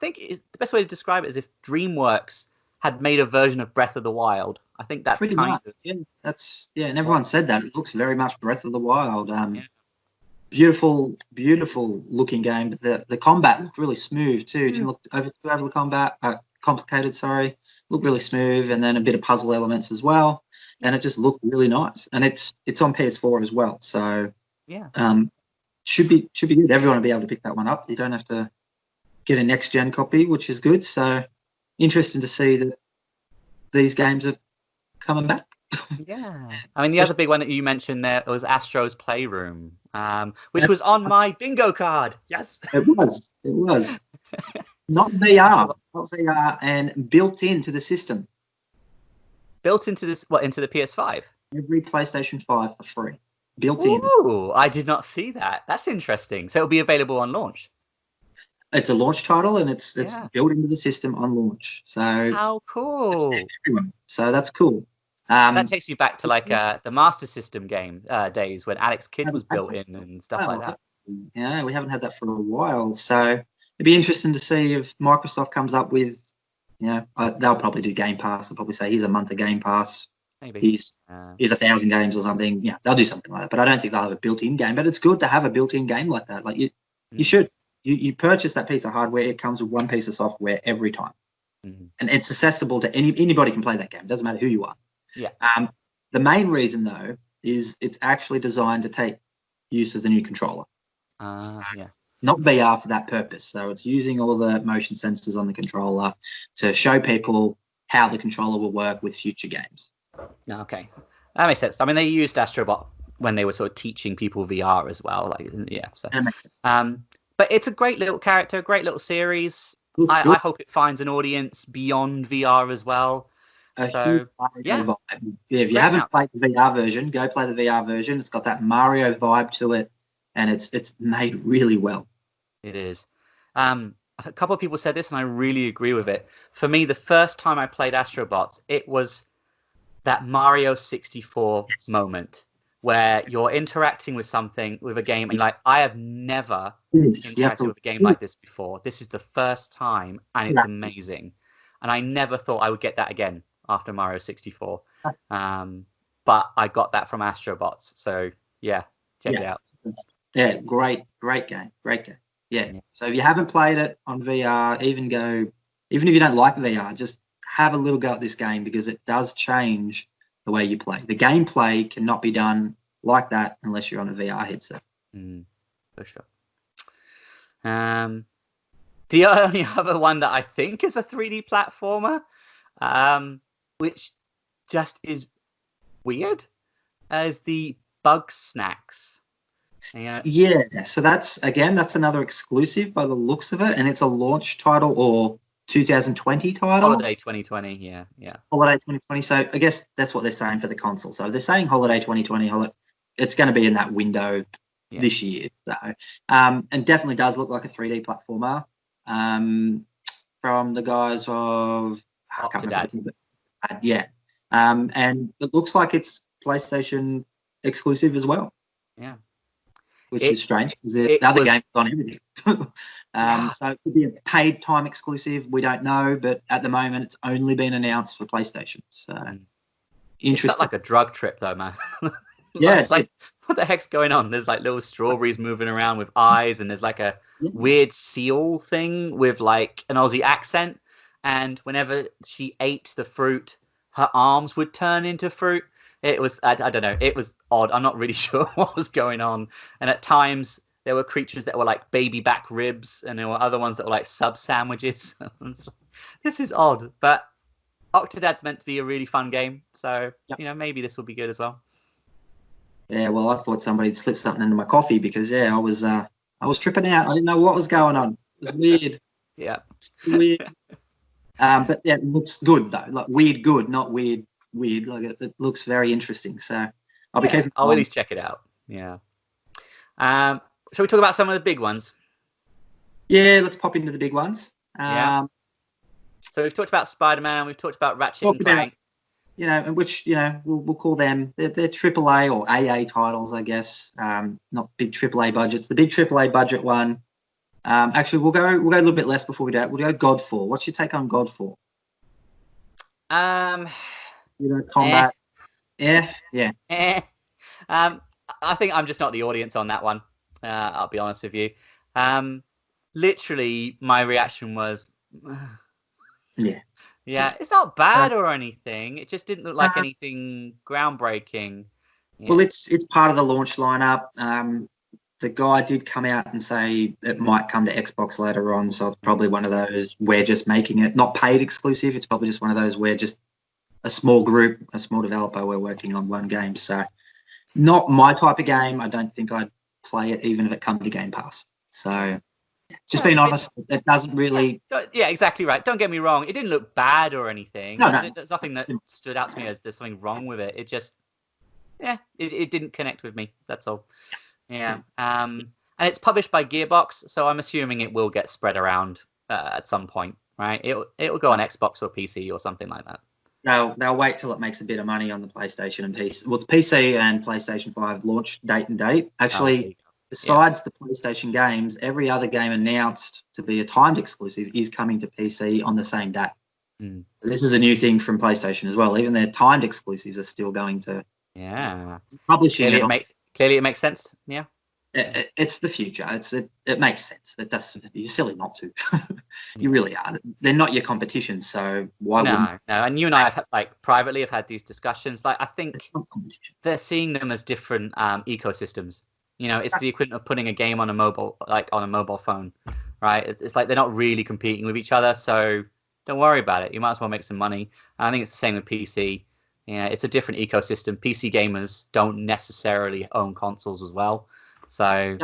think the best way to describe it is if DreamWorks had made a version of Breath of the Wild. I think that's pretty much. And everyone said that. It looks very much Breath of the Wild. Beautiful looking game, but the combat looked really smooth too. Didn't look over the combat complicated. Sorry, looked really smooth, and then a bit of puzzle elements as well. And it just looked really nice. And it's on PS4 as well, so should be good. Everyone will be able to pick that one up. You don't have to get a next gen copy, which is good. So interesting to see that these games are coming back. Yeah, I mean the other big one that you mentioned there was Astro's Playroom, which was on my bingo card. Yes, it was. Not VR, and built into the system. Built into this, into the PS5. Every PlayStation 5 for free, built in. Ooh, I did not see that. That's interesting. So it'll be available on launch. It's a launch title, and it's built into the system on launch. So how cool! So that's cool. That takes you back to like the Master System game days when Alex Kidd was built in and stuff like that. Yeah, we haven't had that for a while. So it'd be interesting to see if Microsoft comes up with, they'll probably do Game Pass. They'll probably say, here's a month of Game Pass. Maybe. Here's 1,000 games or something. Yeah, they'll do something like that. But I don't think they'll have a built-in game. But it's good to have a built-in game like that. Like you should. You purchase that piece of hardware. It comes with one piece of software every time. And it's accessible to anybody can play that game. It doesn't matter who you are. Yeah. The main reason though is it's actually designed to take use of the new controller. Not VR for that purpose. So it's using all the motion sensors on the controller to show people how the controller will work with future games. Okay, that makes sense. I mean, they used Astrobot when they were sort of teaching people VR as well. So but it's a great little character, great little series. I hope it finds an audience beyond VR as well. If you haven't played the VR version, go play the VR version. It's got that Mario vibe to it, and it's made really well. It is. A couple of people said this, and I really agree with it. For me, the first time I played Astrobots, it was that Mario 64 moment where you're interacting with a game, and I have never interacted with a game like this before. This is the first time, and it's amazing. And I never thought I would get that again after Mario 64. But I got that from Astrobots. So check it out. Yeah, great game. Yeah. So if you haven't played it on VR, even if you don't like VR, just have a little go at this game because it does change the way you play. The gameplay cannot be done like that unless you're on a VR headset. For sure. The only other one that I think is a 3D platformer, which just is weird, is the Bug Snacks. Yeah. Yeah, so that's another exclusive by the looks of it, and it's a launch title or 2020 title. Holiday 2020. Yeah. Holiday 2020. So I guess that's what they're saying for the console. So if they're saying holiday 2020, it's going to be in that window this year. So and definitely does look like a 3D platformer from the guys of I can't remember. Yeah, and it looks like it's PlayStation exclusive as well. Yeah. Which is strange because the other game's on everything. So it could be a paid time exclusive. We don't know, but at the moment, it's only been announced for PlayStation. So interesting. It's like a drug trip, though, man. Yeah. It's like, what the heck's going on? There's like little strawberries moving around with eyes, and there's like a weird seal thing with like an Aussie accent. And whenever she ate the fruit, her arms would turn into fruit. It was, I don't know, it was odd. I'm not really sure what was going on. And at times, there were creatures that were like baby back ribs, and there were other ones that were like sub sandwiches. This is odd, but Octodad's meant to be a really fun game, so maybe this will be good as well. Yeah, well, I thought somebody'd slipped something into my coffee because I was tripping out. I didn't know what was going on. It was weird. Yeah, weird. But yeah, it looks good though. Like weird, good, not weird. Like it looks very interesting. So I'll be keeping. I'll at least check it out. Yeah. Shall we talk about some of the big ones? Yeah, let's pop into the big ones. So we've talked about Spider-Man. We've talked about Ratchet and Clank. Which we'll call them they're AAA or AA titles, I guess. Not big AAA budgets. The big AAA budget one. Actually, we'll go a little bit less before we do it. We'll go Godfall. What's your take on Godfall? Combat. Yeah. I think I'm just not the audience on that one. I'll be honest with you. Literally, my reaction was, yeah. It's not bad or anything. It just didn't look like anything groundbreaking. Yeah. Well, it's part of the launch lineup. The guy did come out and say it might come to Xbox later on, so it's probably one of those we're just making it not paid exclusive. It's probably just one of those where just a small group, a small developer, we're working on one game. So not my type of game. I don't think I'd play it even if it come to Game Pass. So just being honest, it doesn't really. Yeah, exactly right. Don't get me wrong. It didn't look bad or anything. No. There's nothing that stood out to me as there's something wrong with it. It just, it didn't connect with me. That's all. Yeah. And it's published by Gearbox, so I'm assuming it will get spread around at some point, right? It will go on Xbox or PC or something like that. They'll wait till it makes a bit of money on the PlayStation and PC. Well, it's PC and PlayStation 5 launch date and date. Actually, besides the PlayStation games, every other game announced to be a timed exclusive is coming to PC on the same day. This is a new thing from PlayStation as well. Even their timed exclusives are still going to publishing Clearly, it makes sense. Yeah, it's the future. It makes sense. It does. You're silly not to. You really are. They're not your competition, so why wouldn't? No. And you and I have privately have had these discussions. Like I think they're seeing them as different ecosystems. It's the equivalent of putting a game on a mobile phone, right? It's like they're not really competing with each other. So don't worry about it. You might as well make some money. And I think it's the same with PC. Yeah, it's a different ecosystem. PC gamers don't necessarily own consoles as well, so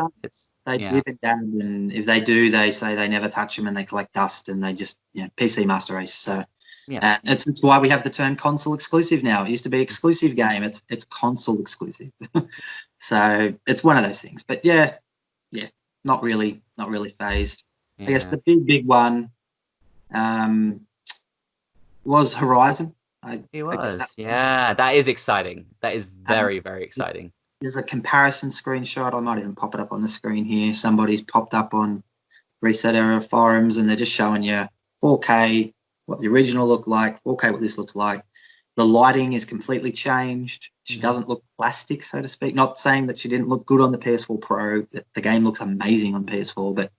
they dip and dab, and if they do, they say they never touch them and they collect dust, and they just PC master race. So it's why we have the term console exclusive now. It used to be exclusive game. It's console exclusive. So it's one of those things. But not really phased. I guess the big one was Horizon. That is exciting. That is very, very exciting. There's a comparison screenshot. I might even pop it up on the screen here. Somebody's popped up on Reset Era forums, and they're just showing you 4K, what the original looked like, 4K, what this looks like. The lighting is completely changed. She doesn't look plastic, so to speak. Not saying that she didn't look good on the PS4 Pro. The game looks amazing on PS4, but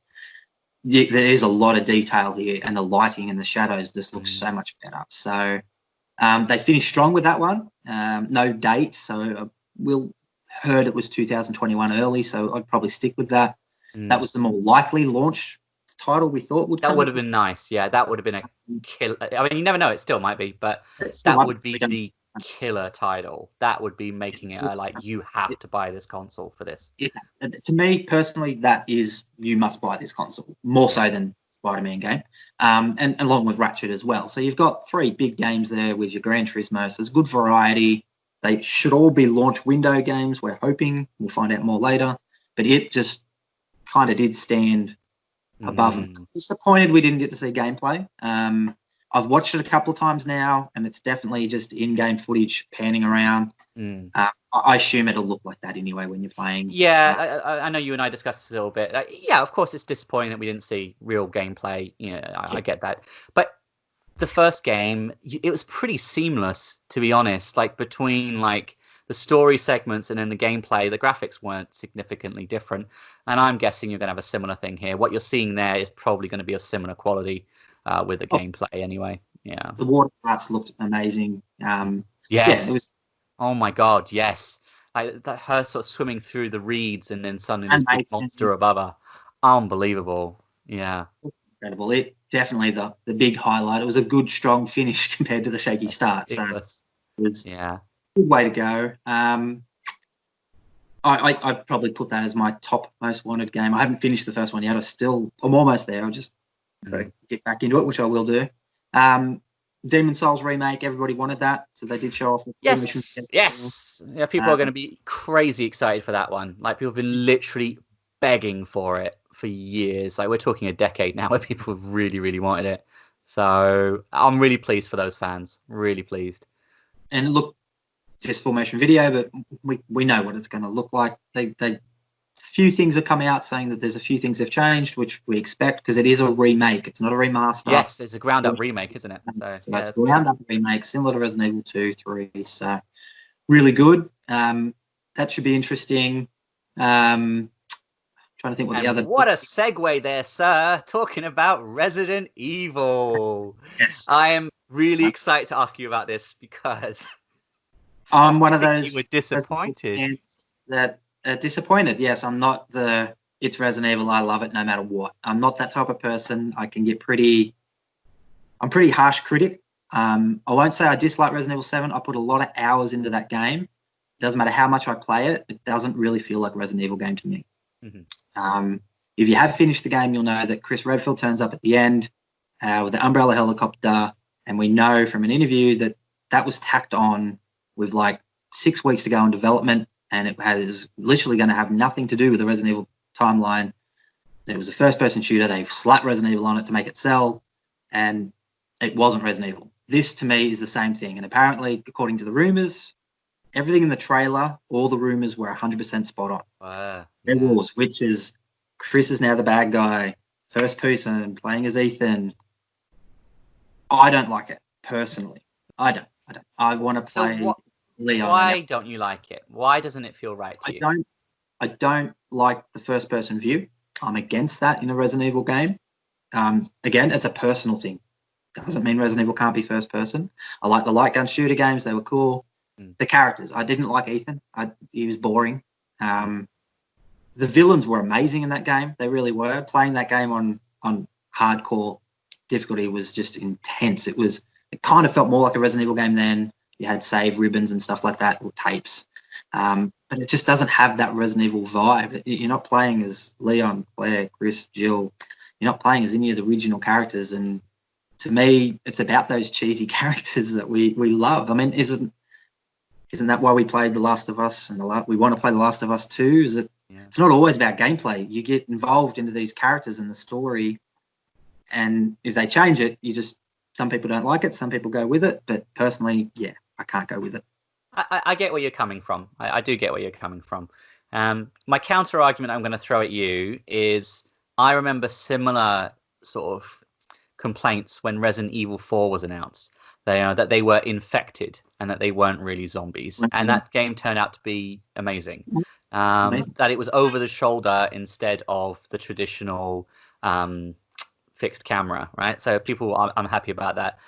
there is a lot of detail here, and the lighting and the shadows just look so much better. So they finished strong with that one. No date, so we'll heard it was 2021 early, so I'd probably stick with that. That was the more likely launch title we thought would come. That would have been nice. Yeah, that would have been a kill. I mean, you never know. It still might be, but that would be killer title. That would be making it like you have to buy this console for this. Yeah. And to me personally, that is you must buy this console more so than Spider-Man game, and along with Ratchet as well. So you've got 3 big games there with your Gran Turismo. So there's good variety. They should all be launch window games. We're hoping we'll find out more later, but it just kind of did stand above them. Disappointed we didn't get to see gameplay. I've watched it a couple of times now, and it's definitely just in-game footage panning around. I assume it'll look like that anyway when you're playing. Yeah, I know you and I discussed this a little bit. Yeah, of course, it's disappointing that we didn't see real gameplay. I get that. But the first game, it was pretty seamless, to be honest. Like between like the story segments and then the gameplay, the graphics weren't significantly different. And I'm guessing you're going to have a similar thing here. What you're seeing there is probably going to be of similar quality with the gameplay anyway. Yeah. The water parts looked amazing. Yes. Yeah, it was. Oh my God, yes. That her sort of swimming through the reeds and then suddenly this big monster above her. Unbelievable. Yeah. Incredible. It definitely the big highlight. It was a good, strong finish compared to the shaky start. So it was a good way to go. I'd probably put that as my top most wanted game. I haven't finished the first one yet. I'm almost there. I'll just get back into it, which I will do. Demon Souls remake, everybody wanted that, so they did show off. Yes. Yeah, people are going to be crazy excited for that one. Like, people have been literally begging for it for years. Like, we're talking a decade now where people have really, really wanted it. So I'm really pleased for those fans. Really pleased. And look, just full motion video, but we know what it's going to look like. They few things have come out saying that there's a few things have changed, which we expect because it is a remake. It's not a remaster. Yes, it's a ground up remake, isn't it? So it's a ground up remake, similar to Resident Evil 2, 3. So really good. That should be interesting. Trying to think what the other. What a segue there, sir. Talking about Resident Evil. Yes. I am really excited to ask you about this because I'm one of those. You were disappointed. Disappointed. Yes, I'm not it's Resident Evil, I love it no matter what. I'm not that type of person. I can get I'm pretty harsh critic. I won't say I dislike Resident Evil 7. I put a lot of hours into that game. Doesn't matter how much I play it, it doesn't really feel like a Resident Evil game to me. If you have finished the game, you'll know that Chris Redfield turns up at the end with the Umbrella helicopter, and we know from an interview that was tacked on with like 6 weeks to go in development. And it is literally going to have nothing to do with the Resident Evil timeline. It was a first-person shooter. They slapped Resident Evil on it to make it sell, and it wasn't Resident Evil. This, to me, is the same thing. And apparently, according to the rumors, everything in the trailer, all the rumors were 100% spot on. Wow. There was, which is Chris is now the bad guy, first person, playing as Ethan. I don't like it, personally. I don't. I want to play... Leon. Why don't you like it? Why doesn't it feel right to you? I don't like the first person view. I'm against that in a Resident Evil game. Again, it's a personal thing. Doesn't mean Resident Evil can't be first person. I like the light gun shooter games. They were cool. The characters. I didn't like Ethan. He was boring. The villains were amazing in that game. They really were. Playing that game on hardcore difficulty was just intense. It kind of felt more like a Resident Evil game then. You had save ribbons and stuff like that, or tapes. But it just doesn't have that Resident Evil vibe. You're not playing as Leon, Claire, Chris, Jill. You're not playing as any of the original characters. And to me, it's about those cheesy characters that we love. I mean, isn't that why we played The Last of Us and we want to play The Last of Us 2? It's not always about gameplay. You get involved into these characters and the story. And if they change it, some people don't like it. Some people go with it. But personally, I can't go with it. I get where you're coming from. I do get where you're coming from. My counter argument I'm going to throw at you is I remember similar sort of complaints when Resident Evil 4 was announced. That they were infected and that they weren't really zombies. And that game turned out to be amazing. That it was over the shoulder instead of the traditional fixed camera, right? So I'm happy about that.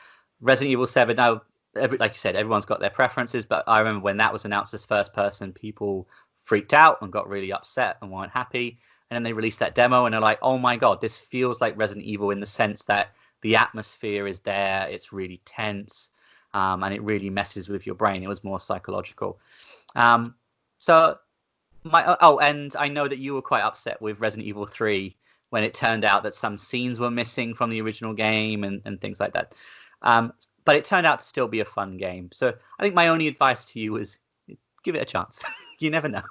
Resident Evil 7, now, like you said, everyone's got their preferences, but I remember when that was announced as first person, people freaked out and got really upset and weren't happy. And then they released that demo and they're like, oh my God, this feels like Resident Evil in the sense that the atmosphere is there. It's really tense. and it really messes with your brain. It was more psychological. So and I know that you were quite upset with Resident Evil 3 when it turned out that some scenes were missing from the original game and things like that. But it turned out to still be a fun game. So I think my only advice to you is give it a chance. You never know.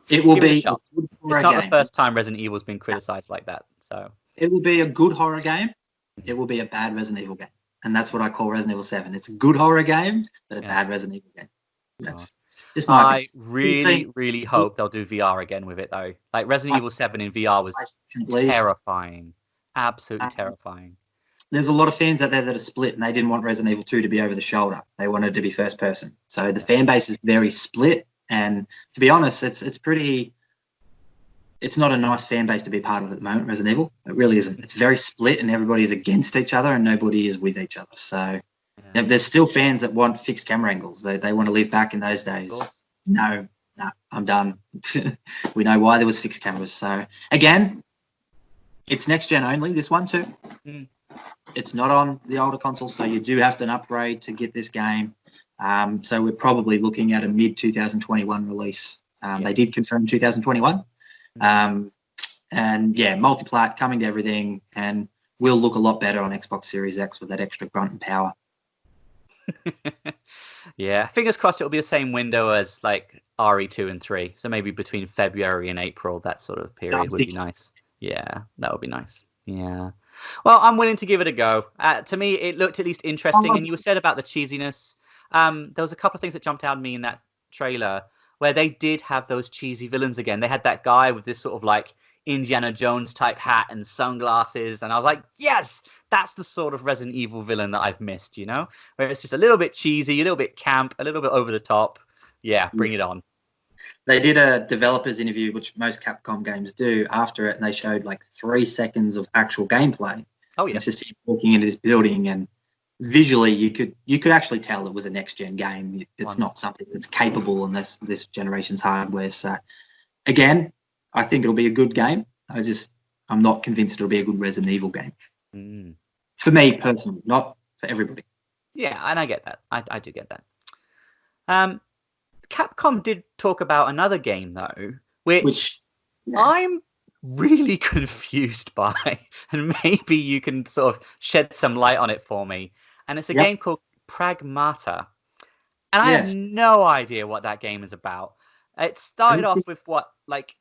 It will Give it a be shot. a good It's horror not game. the first time Resident Evil's been criticized like that. So It will be a good horror game. It will be a bad Resident Evil game. And that's what I call Resident Evil 7. It's a good horror game, but a bad Resident Evil game. That's just my I opinion. really hope they'll do VR again with it, though. Like Resident Evil 7 in VR was terrifying. Absolutely terrifying. There's a lot of fans out there that are split, and they didn't want Resident Evil 2 to be over the shoulder. They wanted it to be first person. So the fan base is very split. And to be honest, it's not a nice fan base to be part of at the moment, Resident Evil. It really isn't. It's very split, and everybody is against each other, and nobody is with each other. So there's still fans that want fixed camera angles. They want to live back in those days. No, I'm done. We know why there was fixed cameras. So again, it's next gen only. This one too. It's not on the older consoles, so you do have to upgrade to get this game. So we're probably looking at a mid 2021 release. They did confirm 2021. And yeah, multiplat coming to everything, and will look a lot better on Xbox Series X with that extra grunt and power. Yeah, fingers crossed it'll be the same window as like RE2 and 3. So maybe between February and April, that sort of period would be nice. Yeah, that would be nice. Yeah. Well, I'm willing to give it a go. To me, it looked at least interesting. And you said about the cheesiness. There was a couple of things that jumped out at me in that trailer where they did have those cheesy villains again. They had that guy with this sort of like Indiana Jones type hat and sunglasses. And I was like, yes, that's the sort of Resident Evil villain that I've missed, you know? Where it's just a little bit cheesy, a little bit camp, a little bit over the top. Yeah, bring it on. They did a developers interview, which most Capcom games do, after it, and they showed like 3 seconds of actual gameplay. Oh, yeah. It's just him walking into this building, and visually you could actually tell it was a next gen game. It's not something that's capable in this generation's hardware. So again, I think it'll be a good game. I'm not convinced it'll be a good Resident Evil game. For me personally, not for everybody. Yeah, and I get that. I do get that. Capcom did talk about another game though, which I'm really confused by, and maybe you can sort of shed some light on it for me. And it's a game called Pragmata, and I have no idea what that game is about. It started off with like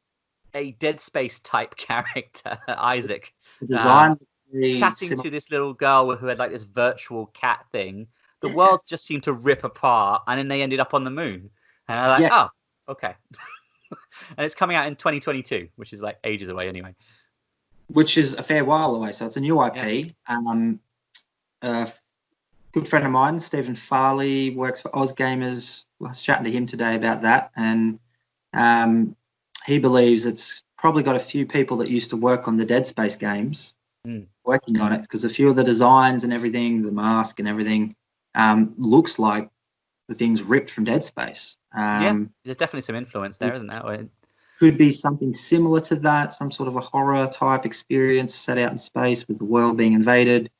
a Dead Space type character, Isaac, chatting to this little girl who had like this virtual cat thing. The world just seemed to rip apart, and then they ended up on the moon. And I'm like, oh, okay. And it's coming out in 2022, which is like ages away anyway. Which is a fair while away. So it's a new IP. A good friend of mine, Stephen Farley, works for Oz Gamers. I was chatting to him today about that. And he believes it's probably got a few people that used to work on the Dead Space games working on it, because a few of the designs and everything, the mask and everything, looks like the things ripped from Dead Space. There's definitely some influence there, isn't there? Could be something similar to that, some sort of a horror type experience set out in space with the world being invaded.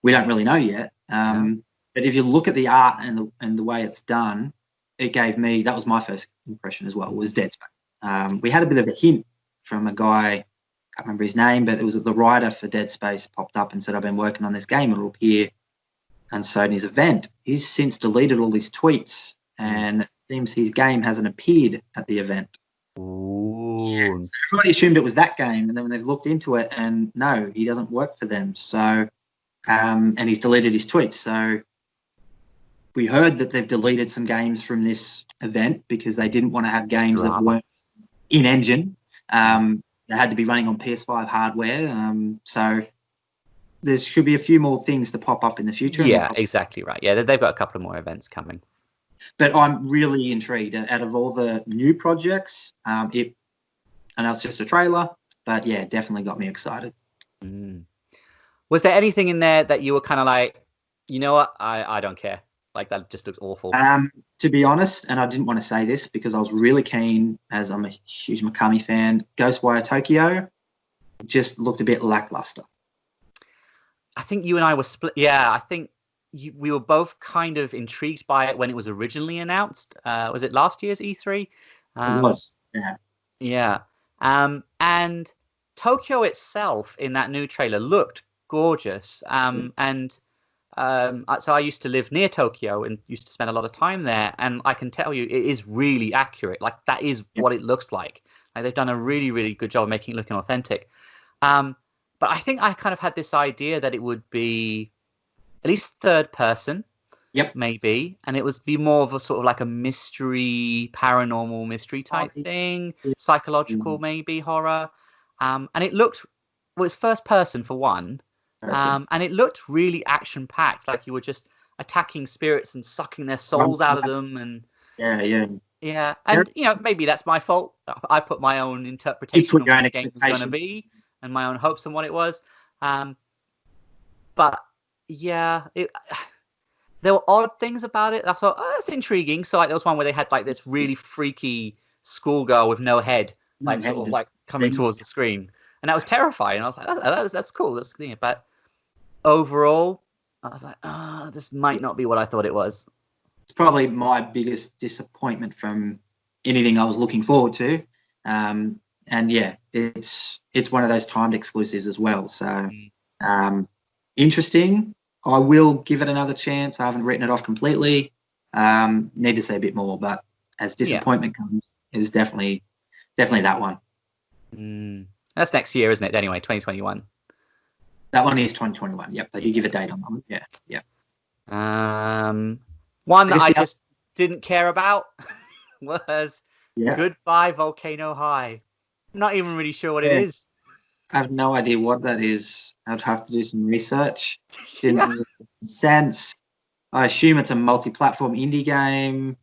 We don't really know yet. But if you look at the art and the way it's done, it gave me, that was my first impression as well, was Dead Space. We had a bit of a hint from a guy, I can't remember his name, but it was the writer for Dead Space popped up and said, I've been working on this game, it'll appear on Sony's event. He's since deleted all his tweets, and it seems his game hasn't appeared at the event. Ooh. Everybody assumed it was that game, and then when they've looked into it, and no, he doesn't work for them. So, and he's deleted his tweets. So we heard that they've deleted some games from this event because they didn't want to have games that weren't in-engine. They had to be running on PS5 hardware. So there should be a few more things to pop up in the future. Yeah, exactly right. Yeah, they've got a couple of more events coming. But I'm really intrigued. Out of all the new projects, I know it's just a trailer, but yeah, definitely got me excited. Was there anything in there that you were kind of like, you know what, I don't care? Like, that just looks awful. To be honest, and I didn't want to say this because I was really keen, as I'm a huge Mikami fan, Ghostwire Tokyo just looked a bit lackluster. I think you and I were split. Yeah, I think we were both kind of intrigued by it when it was originally announced. Was it last year's E3? It was. Yeah. Yeah. And Tokyo itself in that new trailer looked gorgeous. So I used to live near Tokyo and used to spend a lot of time there, and I can tell you it is really accurate. Like that is what it looks like. Like they've done a really, really good job of making it looking authentic. But I think I kind of had this idea that it would be at least third person, maybe, and it was be more of a sort of like a mystery, paranormal mystery type thing, psychological maybe horror. And it looked well, it's first person for one. And it looked really action packed, like you were just attacking spirits and sucking their souls out of them. And yeah. And maybe that's my fault. I put my own interpretation on what the game was going to be and my own hopes on what it was. But yeah, there were odd things about it. I thought, oh, that's intriguing. So like there was one where they had like this really freaky schoolgirl with no head, like sort of like coming towards the screen, and that was terrifying. I was like, that's cool. That's good. But overall, I was like, this might not be what I thought it was. It's probably my biggest disappointment from anything I was looking forward to. And yeah, it's one of those timed exclusives as well. So interesting. I will give it another chance. I haven't written it off completely. Need to say a bit more, but as disappointment comes, it was definitely that one. That's next year, isn't it? Anyway, 2021. That one is 2021. Yep, they did give a date on that one. Yeah. One that I just didn't care about was Goodbye Volcano High. I'm not even really sure what it is. I have no idea what that is. I'd have to do some research. Didn't make sense. I assume it's a multi-platform indie game.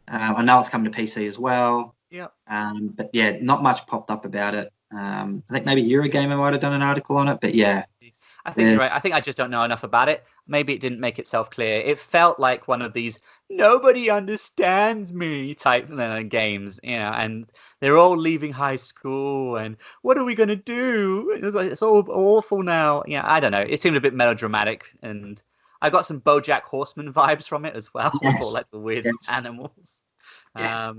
I know it's coming to PC as well. Yeah. But yeah, not much popped up about it. I think maybe Eurogamer might have done an article on it, but yeah. I think you're right. I think I just don't know enough about it. Maybe it didn't make itself clear. It felt like one of these nobody understands me type games, and they're all leaving high school and what are we going to do? It was like, it's all awful now. Yeah, I don't know. It seemed a bit melodramatic, and I got some BoJack Horseman vibes from it as well, with all like the weird animals. Yeah.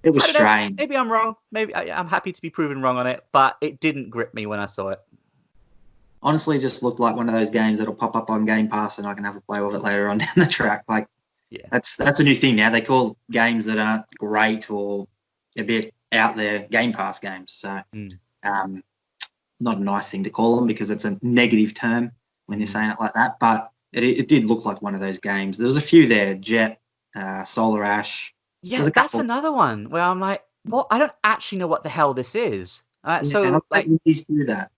It was strange. Maybe I'm wrong. Maybe I'm happy to be proven wrong on it, but it didn't grip me when I saw it. Honestly, just looked like one of those games that'll pop up on Game Pass and I can have a play with it later on down the track. Like, that's a new thing now. They call games that aren't great or a bit out there Game Pass games. So, not a nice thing to call them because it's a negative term when you're saying it like that. But it did look like one of those games. There was a few there: Jet, Solar Ash. Yeah, that's another one where I'm like, what? I don't actually know what the hell this is. So, like, indies do that.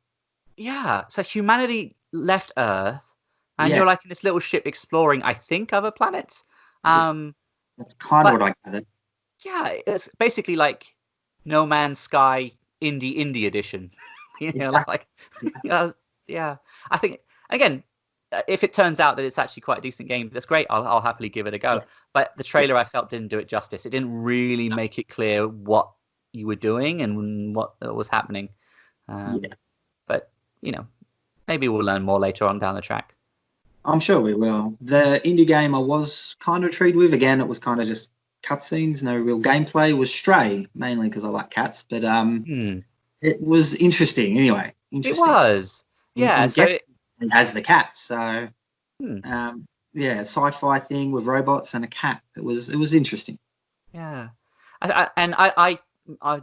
Yeah, so humanity left Earth, and you're like in this little ship exploring, I think, other planets. That's kind of what I gathered. Yeah, it's basically like No Man's Sky indie edition. Exactly. Yeah. I think again, if it turns out that it's actually quite a decent game, that's great. I'll happily give it a go. Yeah. But the trailer I felt didn't do it justice. It didn't really make it clear what you were doing and what was happening. But maybe we'll learn more later on down the track. I'm sure we will. The indie game I was kind of intrigued with, again, it was kind of just cutscenes, no real gameplay, was Stray, mainly because I like cats. But it was interesting anyway. It was. Yeah. So it has the cat. So, sci-fi thing with robots and a cat. It was interesting. Yeah. I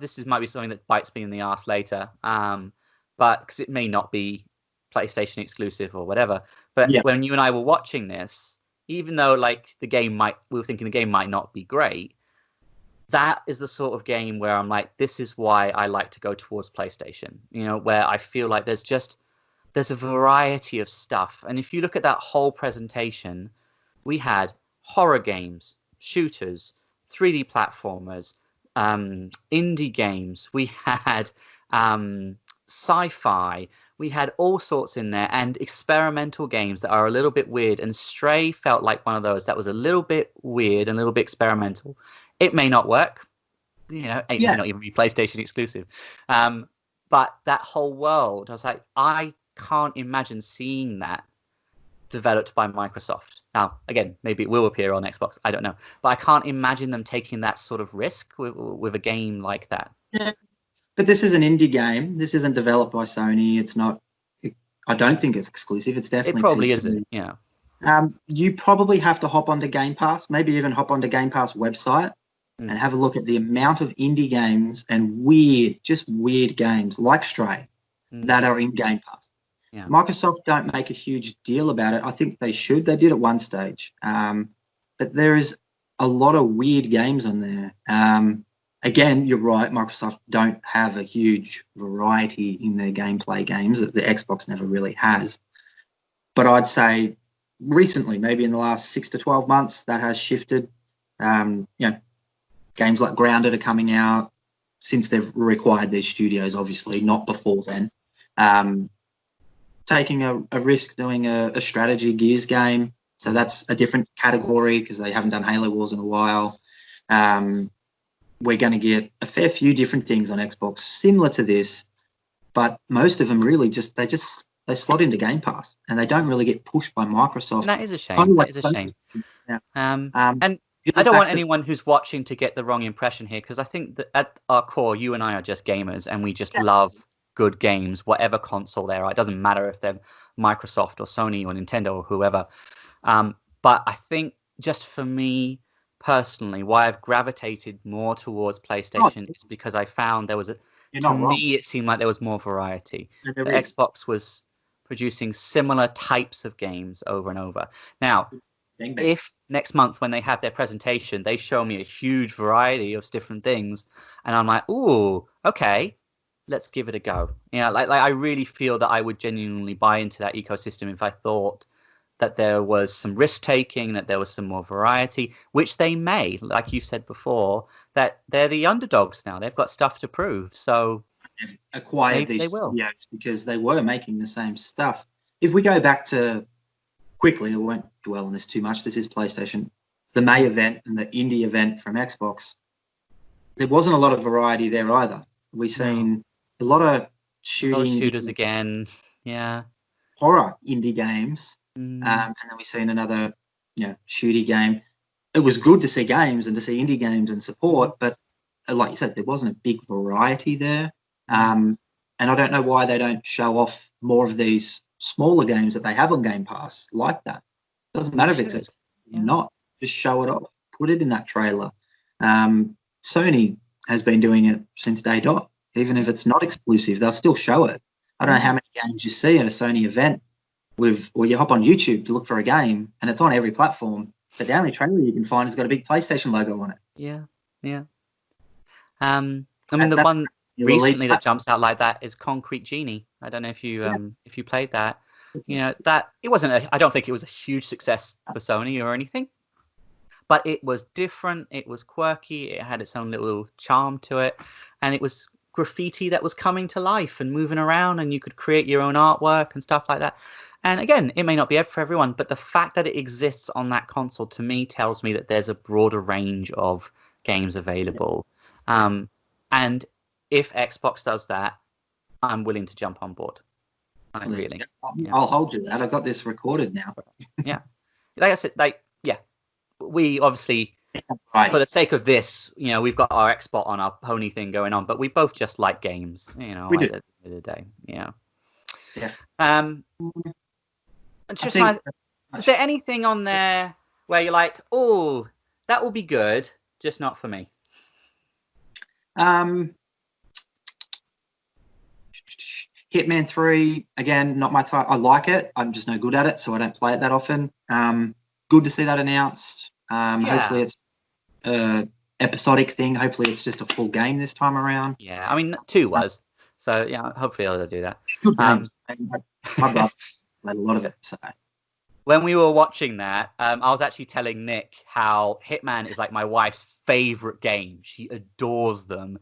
this might be something that bites me in the ass later. But because it may not be PlayStation exclusive or whatever. But when you and I were watching this, even though like we were thinking the game might not be great, that is the sort of game where I'm like, this is why I like to go towards PlayStation. Where I feel like there's a variety of stuff. And if you look at that whole presentation, we had horror games, shooters, 3D platformers, indie games. We had sci-fi. We had all sorts in there, and experimental games that are a little bit weird. And Stray felt like one of those that was a little bit weird and a little bit experimental. It may not work, it may not even be PlayStation exclusive. But that whole world, I was like, I can't imagine seeing that developed by Microsoft. Now, again, maybe it will appear on Xbox. I don't know, but I can't imagine them taking that sort of risk with a game like that. Yeah, but this is an indie game. This isn't developed by Sony. It's not. I don't think it's exclusive. It's definitely It probably PC. isn't. Yeah. You probably have to hop onto Game Pass, maybe even hop onto Game Pass website and have a look at the amount of indie games and just weird games like Stray that are in Game Pass. Yeah. Microsoft don't make a huge deal about it. I think they should. They did at one stage. But there is a lot of weird games on there. Again, you're right. Microsoft don't have a huge variety in their gameplay games that the Xbox never really has. But I'd say recently, maybe in the last 6 to 12 months, that has shifted. Games like Grounded are coming out since they've required these studios, obviously, not before then. Taking a risk doing a strategy Gears game. So that's a different category because they haven't done Halo Wars in a while. We're going to get a fair few different things on Xbox similar to this, but most of them really they slot into Game Pass and they don't really get pushed by Microsoft. And that is a shame. Kind of That is a shame. Yeah. And I don't want anyone who's watching to get the wrong impression here, because I think that at our core, you and I are just gamers and we just love good games, whatever console they are. It doesn't matter if they're Microsoft or Sony or Nintendo or whoever. But I think just for me personally, why I've gravitated more towards PlayStation is because I found there was it seemed like there was more variety. The Xbox was producing similar types of games over and over. Now, if next month when they have their presentation, they show me a huge variety of different things, and I'm like, ooh, okay, let's give it a go. Like I really feel that I would genuinely buy into that ecosystem if I thought that there was some risk taking, that there was some more variety, which they may, like you said before, that they're the underdogs now. They've got stuff to prove. So they've acquired these studios because they were making the same stuff. If we go back to quickly, I won't dwell on this too much. This is PlayStation. The May event and the indie event from Xbox, there wasn't a lot of variety there either. We've seen a lot of shooters again. Yeah. Horror indie games. And then we've seen another shooty game. It was good to see games and to see indie games and support, but like you said, there wasn't a big variety there. And I don't know why they don't show off more of these smaller games that they have on Game Pass like that. It doesn't matter if it's not. Just show it off. Put it in that trailer. Sony has been doing it since day dot. Even if it's not exclusive, they'll still show it. I don't know how many games you see at a Sony event or you hop on YouTube to look for a game and it's on every platform, but the only trailer you can find has got a big PlayStation logo on it. Yeah. I mean, the one recently that jumps out like that is Concrete Genie. I don't know if you played that. That it wasn't. I don't think it was a huge success for Sony or anything, but it was different. It was quirky. It had its own little charm to it, and it was graffiti that was coming to life and moving around, and you could create your own artwork and stuff like that. And again, it may not be for everyone, but the fact that it exists on that console to me tells me that there's a broader range of games available. And if Xbox does that, I'm willing to jump on board. I'll hold you to that. I've got this recorded now. Yeah. Like I said, we obviously, for the sake of this, we've got our Xbot on our pony thing going on, but we both just like games, we at do. the end of the day. Yeah. Is there anything on there where you're like, oh, that will be good, just not for me? Hitman 3, again, not my type. I like it. I'm just no good at it, so I don't play it that often. Good to see that announced. Hopefully it's an episodic thing. Hopefully it's just a full game this time around. Yeah, I mean, 2 was. So, yeah, hopefully they'll do that. Good games. My brother played a lot of it, so... When we were watching that, I was actually telling Nick how Hitman is like my wife's favorite game. She adores them.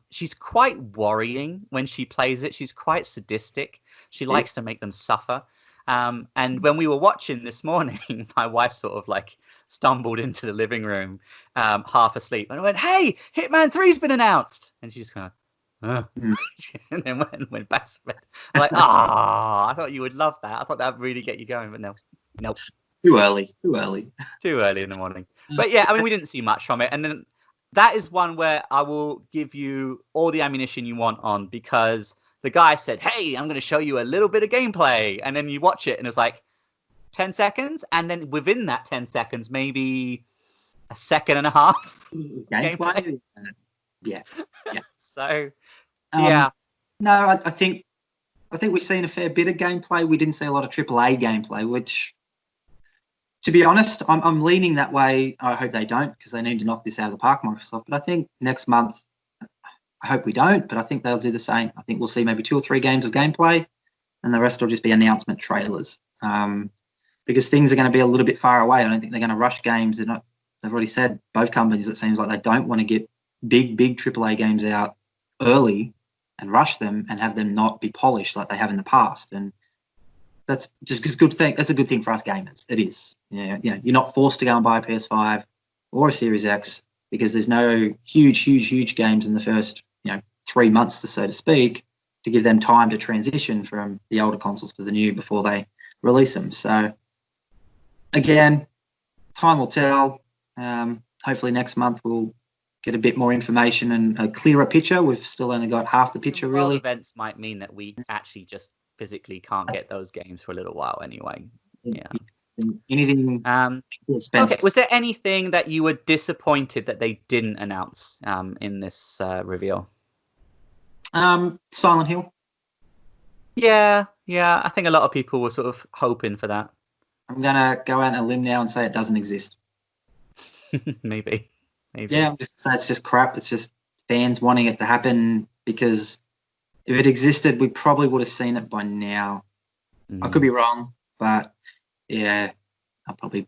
She's quite worrying when she plays it. She's quite sadistic. She likes to make them suffer. And when we were watching this morning, my wife sort of like stumbled into the living room, half asleep, and I went, "Hey, Hitman 3's been announced!" And she's kind of, Mm. and then went back to bed. I'm like, I thought you would love that. I thought that would really get you going, but no, nope, Too early. Too early. too early in the morning. But yeah, I mean, we didn't see much from it, and then that is one where I will give you all the ammunition you want on, because the guy said, "Hey, I'm going to show you a little bit of gameplay," and then you watch it, and it was like 10 seconds, and then within that 10 seconds, maybe a second and a half gameplay. Yeah. So Um, yeah, No, I think we've seen a fair bit of gameplay. We didn't see a lot of AAA gameplay, which, to be honest, I'm leaning that way. I hope they don't, because they need to knock this out of the park, Microsoft. But I think next month, I hope we don't, but I think they'll do the same. I think we'll see maybe 2 or 3 games of gameplay, and the rest will just be announcement trailers. Because things are going to be a little bit far away. I don't think they're going to rush games. They've already said, both companies, it seems like they don't want to get big AAA games out early and rush them and have them not be polished like they have in the past. And that's just a good thing. That's a good thing for us gamers. It is. Yeah, you're not forced to go and buy a PS5 or a Series X, because there's no huge games in the first 3 months, so to speak, to give them time to transition from the older consoles to the new before they release them. So again, time will tell. Hopefully next month we'll get a bit more information and a clearer picture. We've still only got half the picture, World really. events might mean that we actually just physically can't get those games for a little while anyway. Yeah. Anything expensive. Okay, was there anything that you were disappointed that they didn't announce in this reveal? Silent Hill. Yeah, I think a lot of people were sort of hoping for that. I'm gonna go out on a limb now and say it doesn't exist. Maybe. Yeah, I'm just saying it's just crap. It's just fans wanting it to happen, because if it existed, we probably would have seen it by now. I could be wrong, but yeah, I'll probably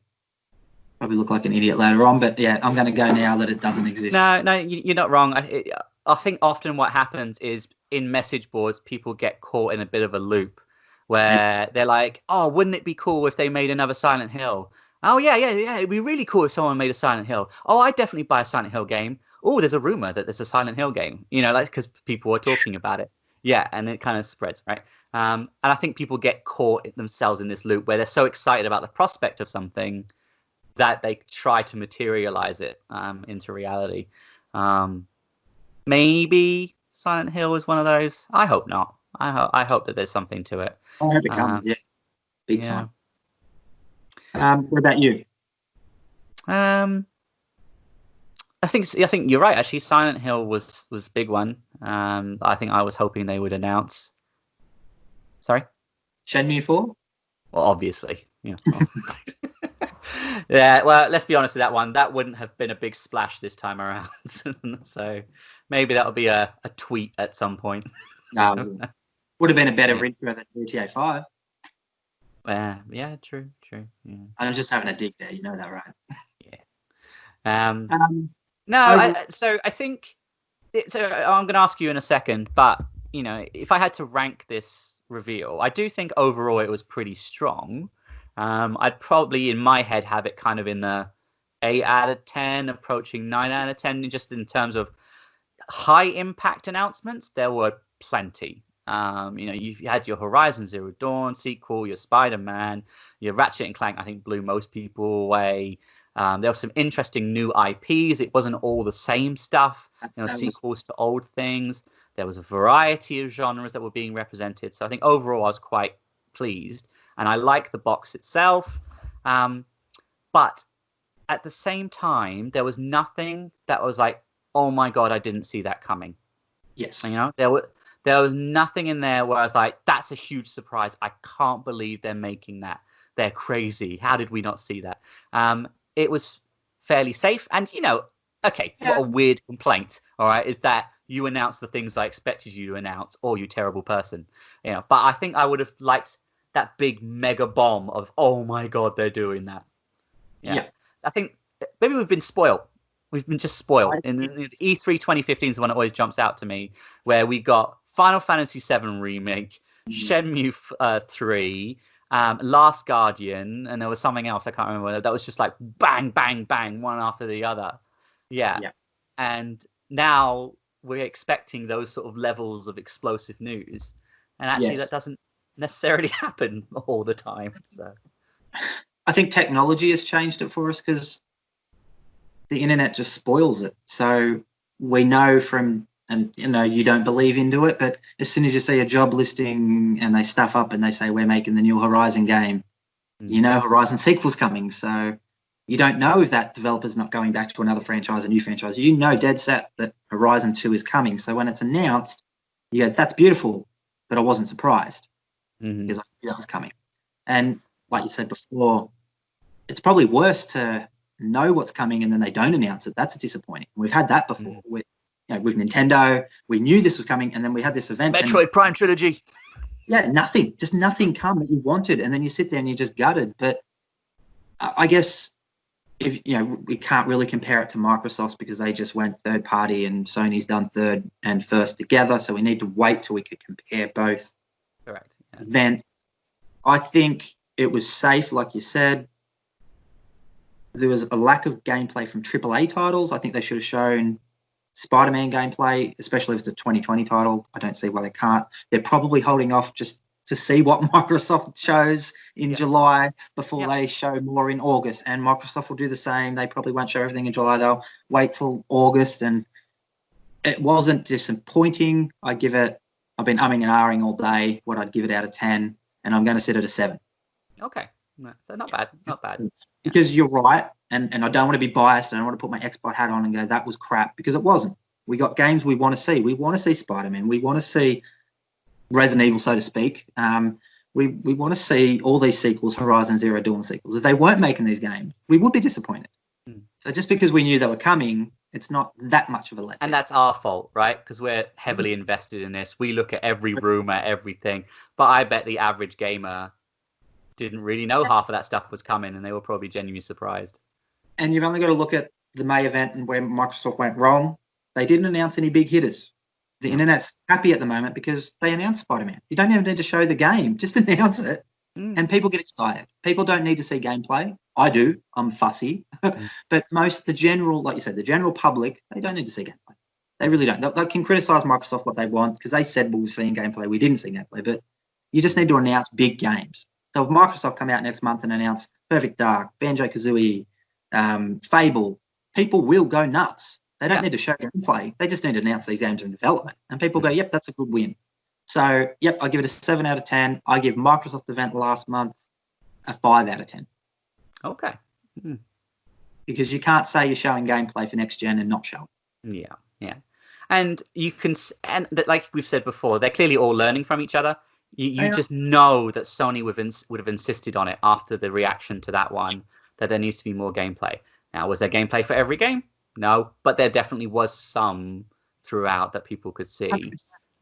look like an idiot later on. But yeah, I'm going to go now that it doesn't exist. No, you're not wrong. I think often what happens is in message boards, people get caught in a bit of a loop where they're like, "Oh, wouldn't it be cool if they made another Silent Hill?" Oh yeah, it'd be really cool if someone made a Silent Hill. Oh, I'd definitely buy a Silent Hill game. Oh, there's a rumor that there's a Silent Hill game. Like because people are talking about it. Yeah, and it kind of spreads, right? And I think people get caught themselves in this loop where they're so excited about the prospect of something that they try to materialize it into reality. Maybe Silent Hill is one of those. I hope not. I hope that there's something to it. I hope it comes. Yeah, big yeah. time. What about you? I think you're right. Actually, Silent Hill was a big one. I think I was hoping they would announce. Sorry. Shenmue 4. Well, obviously. Yeah. Yeah. Well, let's be honest with that one. That wouldn't have been a big splash this time around. So maybe that'll be a tweet at some point. No, would have been a better intro than GTA 5. Yeah, true. Yeah. I'm just having a dig there. You know that, right? Yeah. So I think. So I'm going to ask you in a second, but if I had to rank this reveal, I do think overall it was pretty strong. I'd probably in my head have it kind of in the 8 out of 10, approaching 9 out of 10, just in terms of high impact announcements. There were plenty. You had your Horizon Zero Dawn sequel, your Spider-Man, your Ratchet and Clank. I think blew most people away. There were some interesting new IPs. It wasn't all the same stuff. Sequels to old things. There was a variety of genres that were being represented. So I think overall I was quite pleased, and I like the box itself. But at the same time, there was nothing that was like, oh my god, I didn't see that coming. Yes. There was nothing in there where I was like, that's a huge surprise. I can't believe they're making that. They're crazy. How did we not see that? It was fairly safe. And, okay, what a weird complaint, all right, is that you announced the things I expected you to announce, or you terrible person. But I think I would have liked that big mega bomb of, oh my God, they're doing that. Yeah. I think maybe we've been spoiled. We've been just spoiled. And E3 2015 is the one that always jumps out to me, where we got Final Fantasy VII Remake, Shenmue 3, Last Guardian, and there was something else I can't remember. That was just like bang, bang, bang, one after the other. Yeah. And now we're expecting those sort of levels of explosive news, and actually that Yes. doesn't necessarily happen all the time. So I think technology has changed it for us because the internet just spoils it. So we know from, and you don't believe into it, but as soon as you see a job listing and they stuff up and they say we're making the new Horizon game, Horizon sequel's coming. So you don't know if that developer's not going back to another franchise, a new franchise. Dead set that Horizon 2 is coming. So when it's announced, you go, that's beautiful, but I wasn't surprised because I knew that was coming. And like you said before, it's probably worse to know what's coming and then they don't announce it. That's disappointing. We've had that before. With Nintendo, we knew this was coming, and then we had this event. Metroid Prime Trilogy. Yeah, nothing come that you wanted, and then you sit there and you're just gutted. But I guess if we can't really compare it to Microsoft's because they just went third party and Sony's done third and first together. So we need to wait till we could compare both Correct. Yeah. events. I think it was safe, like you said. There was a lack of gameplay from AAA titles. I think they should have shown Spider-Man gameplay, especially if it's a 2020 title. I don't see why they can't. They're probably holding off just to see what Microsoft shows in July before they show more in August. And Microsoft will do the same. They probably won't show everything in July. They'll wait till August. And it wasn't disappointing. I've been umming and ahhing all day what I'd give it out of 10, and I'm going to sit at a 7. Okay. So not bad. Not bad. Because you're right, and I don't want to be biased. I don't want to put my Xbot hat on and go, that was crap, because it wasn't. We got games we want to see. We want to see Spider-Man. We want to see Resident Evil, so to speak. We want to see all these sequels, Horizon Zero Dawn sequels. If they weren't making these games, we would be disappointed. So just because we knew they were coming, it's not that much of a letdown. And that's our fault, right? Because we're heavily invested in this. We look at every rumor, everything. But I bet the average gamer didn't really know half of that stuff was coming, and they were probably genuinely surprised. And you've only got to look at the May event and where Microsoft went wrong. They didn't announce any big hitters. The internet's happy at the moment because they announced Spider-Man. You don't even need to show the game, just announce it, and people get excited. People don't need to see gameplay. I do. I'm fussy. But the general, like you said, the general public, they don't need to see gameplay. They really don't. They can criticize Microsoft what they want because they said, well, we've seen gameplay. We didn't see gameplay, but you just need to announce big games. So if Microsoft come out next month and announce Perfect Dark, Banjo-Kazooie, Fable, people will go nuts. They don't need to show gameplay. They just need to announce these games are in development. And people go, yep, that's a good win. So, yep, I give it a 7 out of 10. I give Microsoft event last month a 5 out of 10. Okay. Because you can't say you're showing gameplay for next gen and not show it. Yeah. And you can, and like we've said before, they're clearly all learning from each other. You just know that Sony would have insisted on it after the reaction to that one, that there needs to be more gameplay. Now, was there gameplay for every game? No, but there definitely was some throughout that people could see.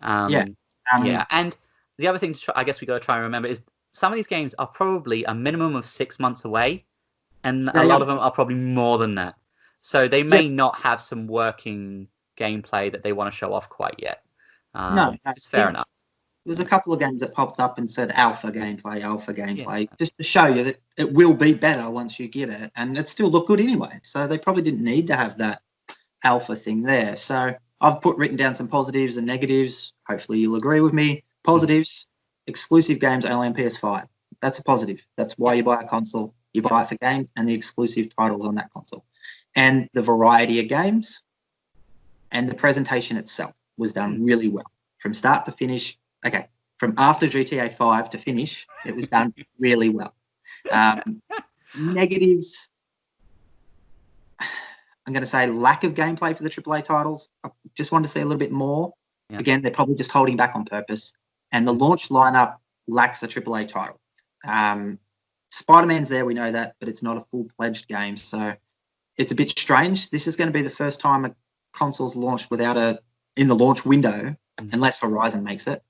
And the other thing I guess we got to try and remember is some of these games are probably a minimum of 6 months away, and a lot of them are probably more than that. So they may not have some working gameplay that they want to show off quite yet. It's fair enough. There's a couple of games that popped up and said alpha gameplay, just to show you that it will be better once you get it, and it still look good anyway. So they probably didn't need to have that alpha thing there. So I've written down some positives and negatives. Hopefully you'll agree with me. Positives, exclusive games only on PS5. That's a positive. That's why you buy a console. You buy it for games and the exclusive titles on that console. And the variety of games and the presentation itself was done really well. From start to finish, from after GTA 5 to finish, it was done really well. Negatives, I'm going to say lack of gameplay for the AAA titles. I just wanted to see a little bit more. Yeah. Again, they're probably just holding back on purpose. And the launch lineup lacks a AAA title. Spider-Man's there, we know that, but it's not a full-fledged game. So it's a bit strange. This is going to be the first time a console's launched without in the launch window, unless Horizon makes it,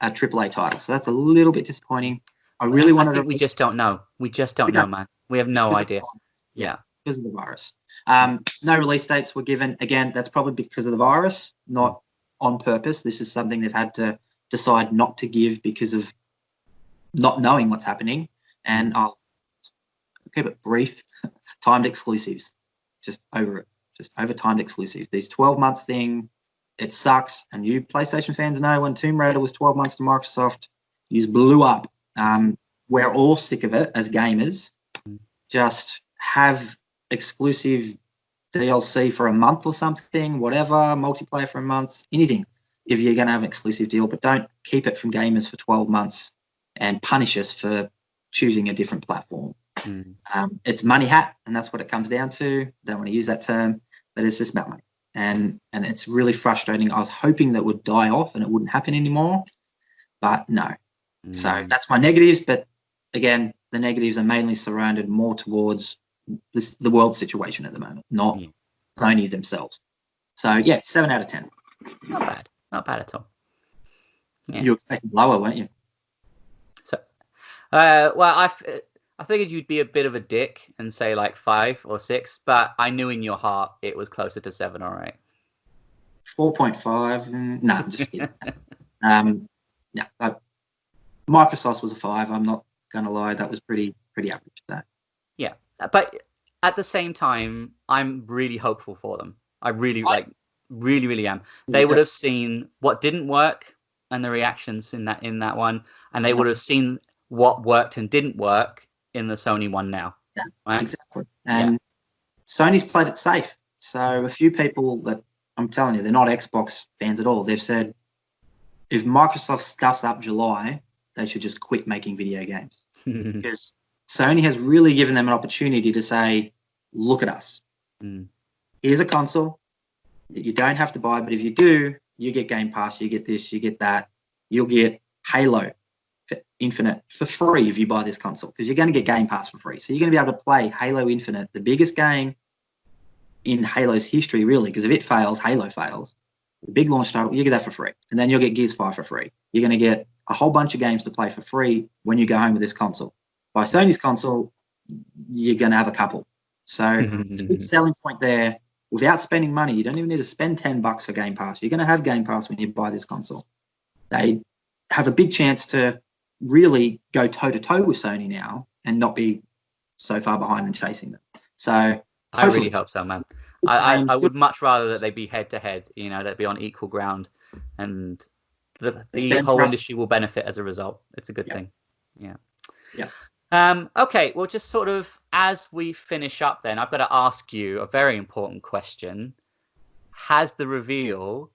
a AAA title. So that's a little bit disappointing. I think we just don't know. We just don't know, man. We have no idea. Yeah. Because of the virus. No release dates were given. Again, that's probably because of the virus, not on purpose. This is something they've had to decide not to give because of not knowing what's happening. And I'll keep it brief. Timed exclusives. Just over it. Just over timed exclusives. These 12-month thing, it sucks. And you PlayStation fans know when Tomb Raider was 12 months to Microsoft, you blew up. We're all sick of it as gamers. Just have exclusive DLC for a month or something, whatever, multiplayer for a month, anything, if you're going to have an exclusive deal, but don't keep it from gamers for 12 months and punish us for choosing a different platform. It's money hat, and that's what it comes down to. Don't want to use that term, but it's just about money. And it's really frustrating. I was hoping that would die off and it wouldn't happen anymore, but no. So that's my negatives, but again, the negatives are mainly surrounded more towards the world situation at the moment, not Sony themselves. So yeah, 7 out of 10. Not bad at all. Yeah. You were expecting lower, weren't you? So, well, I figured you'd be a bit of a dick and say like 5 or 6, but I knew in your heart it was closer to 7 or 8. 4.5. No, I'm just kidding. Microsoft was a 5. I'm not gonna lie, that was pretty average. That. Yeah, but at the same time, I'm really hopeful for them. I really am. They would have seen what didn't work and the reactions in that one, and they would have seen what worked and didn't work in the Sony one now. Yeah, right? Exactly. And Sony's played it safe. So a few people that I'm telling you, they're not Xbox fans at all. They've said if Microsoft stuffs up July, they should just quit making video games. Because Sony has really given them an opportunity to say, look at us. Here's a console that you don't have to buy, but if you do, you get Game Pass, you get this, you get that. You'll get Halo Infinite for free if you buy this console, because you're going to get Game Pass for free. So you're going to be able to play Halo Infinite, the biggest game in Halo's history, really, because if it fails, Halo fails. The big launch title, you get that for free. And then you'll get Gears 5 for free. You're going to get a whole bunch of games to play for free when you go home with this console. By Sony's console, you're going to have a couple. So it's a big selling point there. Without spending money, you don't even need to spend $10 for Game Pass. You're going to have Game Pass when you buy this console. They have a big chance to really go toe-to-toe with Sony now and not be so far behind and chasing them. So I really hope so, man. I would much rather that they be head-to-head, they'd be on equal ground, and the whole industry will benefit as a result. It's a good thing. Yeah. Okay, well, just sort of as we finish up then, I've got to ask you a very important question. Has the reveal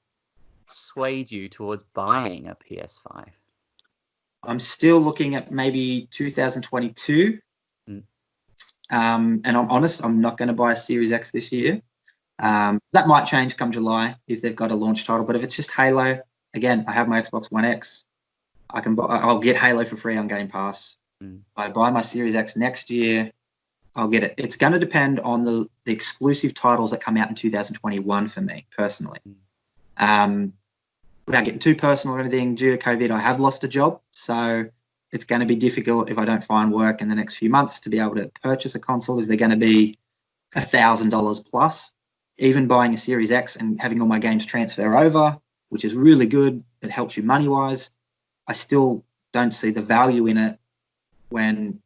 swayed you towards buying a PS5? I'm still looking at maybe 2022. And I'm honest, I'm not going to buy a Series X this year. That might change come July if they've got a launch title. But if it's just Halo, again, I have my Xbox One X. I'll get Halo for free on Game Pass. I buy my Series X next year, I'll get it. It's going to depend on the exclusive titles that come out in 2021 for me personally. Without getting too personal or anything, due to COVID, I have lost a job. So it's going to be difficult if I don't find work in the next few months to be able to purchase a console. If they're going to be $1,000 plus, even buying a Series X and having all my games transfer over, which is really good, it helps you money-wise. I still don't see the value in it when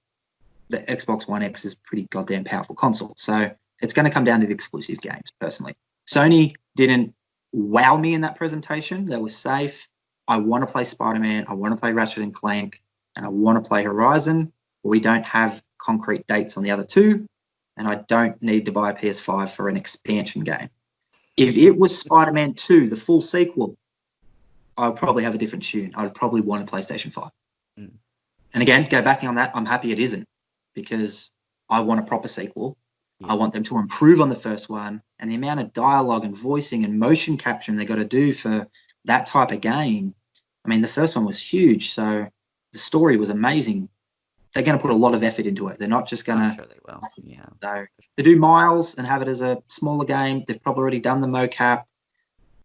the Xbox One X is a pretty goddamn powerful console. So it's going to come down to the exclusive games, personally. Sony didn't wow me in that presentation. They were safe. I want to play Spider-Man. I want to play Ratchet and Clank. And I want to play Horizon. We don't have concrete dates on the other two. And I don't need to buy a PS5 for an expansion game. If it was Spider-Man 2, the full sequel, I'd probably have a different tune. I'd probably want a PlayStation 5. And again, go backing on that, I'm happy it isn't, because I want a proper sequel. I want them to improve on the first one, and the amount of dialogue and voicing and motion capturing they got to do for that type of game. I mean, the first one was huge, so the story was amazing. They're going to put a lot of effort into it. They're not just going to... I'm sure they will, yeah. So to do Miles and have it as a smaller game, they've probably already done the mocap.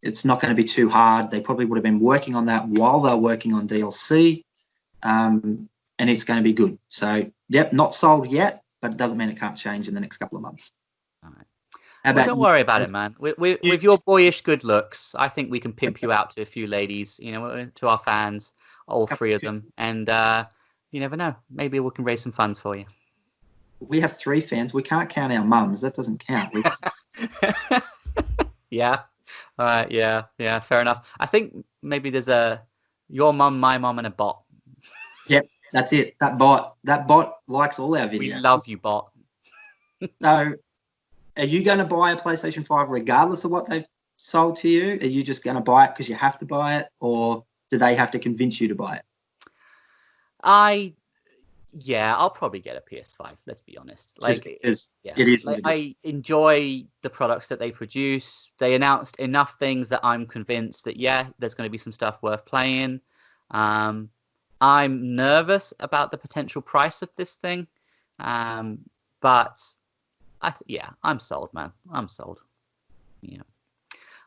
It's not going to be too hard. They probably would have been working on that while they're working on DLC. And it's going to be good. So, yep, not sold yet, but it doesn't mean it can't change in the next couple of months. All right. Well, don't worry about it, man. With your boyish good looks, I think we can pimp you out to a few ladies, to our fans, all 3 of them. And you never know. Maybe we can raise some funds for you. We have 3 fans. We can't count our mums. That doesn't count. Yeah. All right, yeah, fair enough. I think maybe there's a your mum, my mum, and a bot. Yep, that's it. That bot likes all our videos. We love you, bot. So, are you going to buy a PlayStation 5 regardless of what they've sold to you? Are you just going to buy it because you have to buy it, or do they have to convince you to buy it? Yeah, I'll probably get a PS5. Let's be honest. Just Like, because yeah, it is like what it is. I enjoy the products that they produce. They announced enough things that I'm convinced that yeah, there's going to be some stuff worth playing. Um, I'm nervous about the potential price of this thing, but yeah, I'm sold, man. I'm sold. Yeah,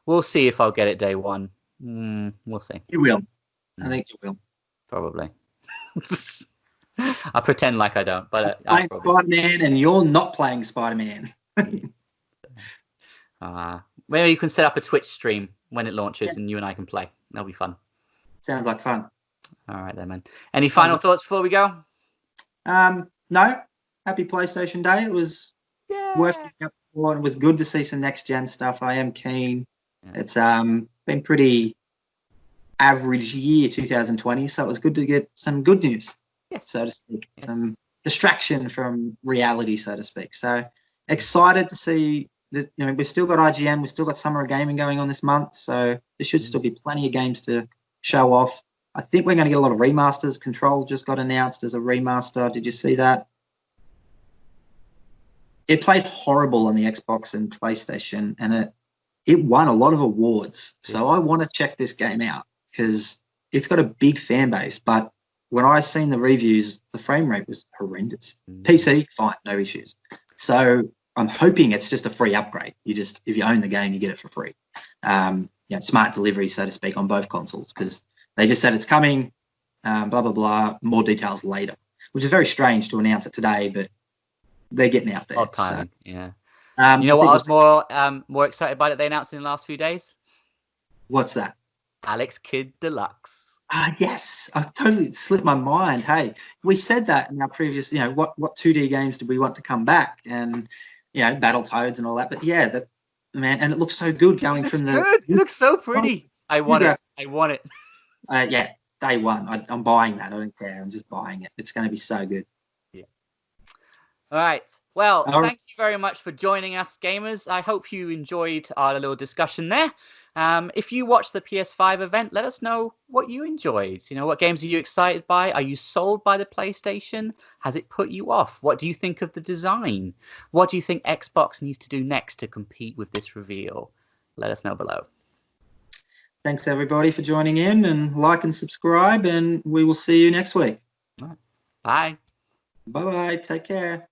we'll see if I'll get it day one. We'll see. You will. I think you will. Probably. I pretend like I don't, but I'm playing Spider-Man, and you're not playing Spider-Man. Maybe you can set up a Twitch stream when it launches, Yes. and you and I can play. That'll be fun. Sounds like fun. All right, then, man. Any final thoughts before we go? No. Happy PlayStation Day. It was worth getting up for, and it was good to see some next gen stuff. I am keen. Yeah. It's been pretty average year 2020, so it was good to get some good news, so to speak, some distraction from reality, so to speak. So excited to see that. We've still got IGN, we've still got Summer of Gaming going on this month, so there should still be plenty of games to show off. I think we're going to get a lot of remasters. Control just got announced as a remaster. Did you see that? It played horrible on the Xbox and PlayStation, and it won a lot of awards. So I want to check this game out because it's got a big fan base. But when I seen the reviews, the frame rate was horrendous. PC, fine, no issues. So I'm hoping it's just a free upgrade. If you own the game, you get it for free. Smart delivery, so to speak, on both consoles, because they just said it's coming, blah, blah, blah, more details later, which is very strange to announce it today, but they're getting out there. Odd timing, yeah. You know what I was more excited about that they announced in the last few days? What's that? Alex Kidd Deluxe. Yes, I totally slipped my mind. Hey, we said that in our previous, what 2D games did we want to come back, and Battletoads and all that. But yeah, man, and it looks so good going from the. It looks so pretty. I want it. I want it. Yeah, day one. I'm buying that. I don't care. I'm just buying it. It's going to be so good. Yeah. All right. Well, thank you very much for joining us, gamers. I hope you enjoyed our little discussion there. If you watched the PS5 event, let us know what you enjoyed. What games are you excited by? Are you sold by the PlayStation? Has it put you off? What do you think of the design? What do you think Xbox needs to do next to compete with this reveal? Let us know below. Thanks, everybody, for joining in, and like and subscribe, and we will see you next week. All right. Bye. Bye-bye. Take care.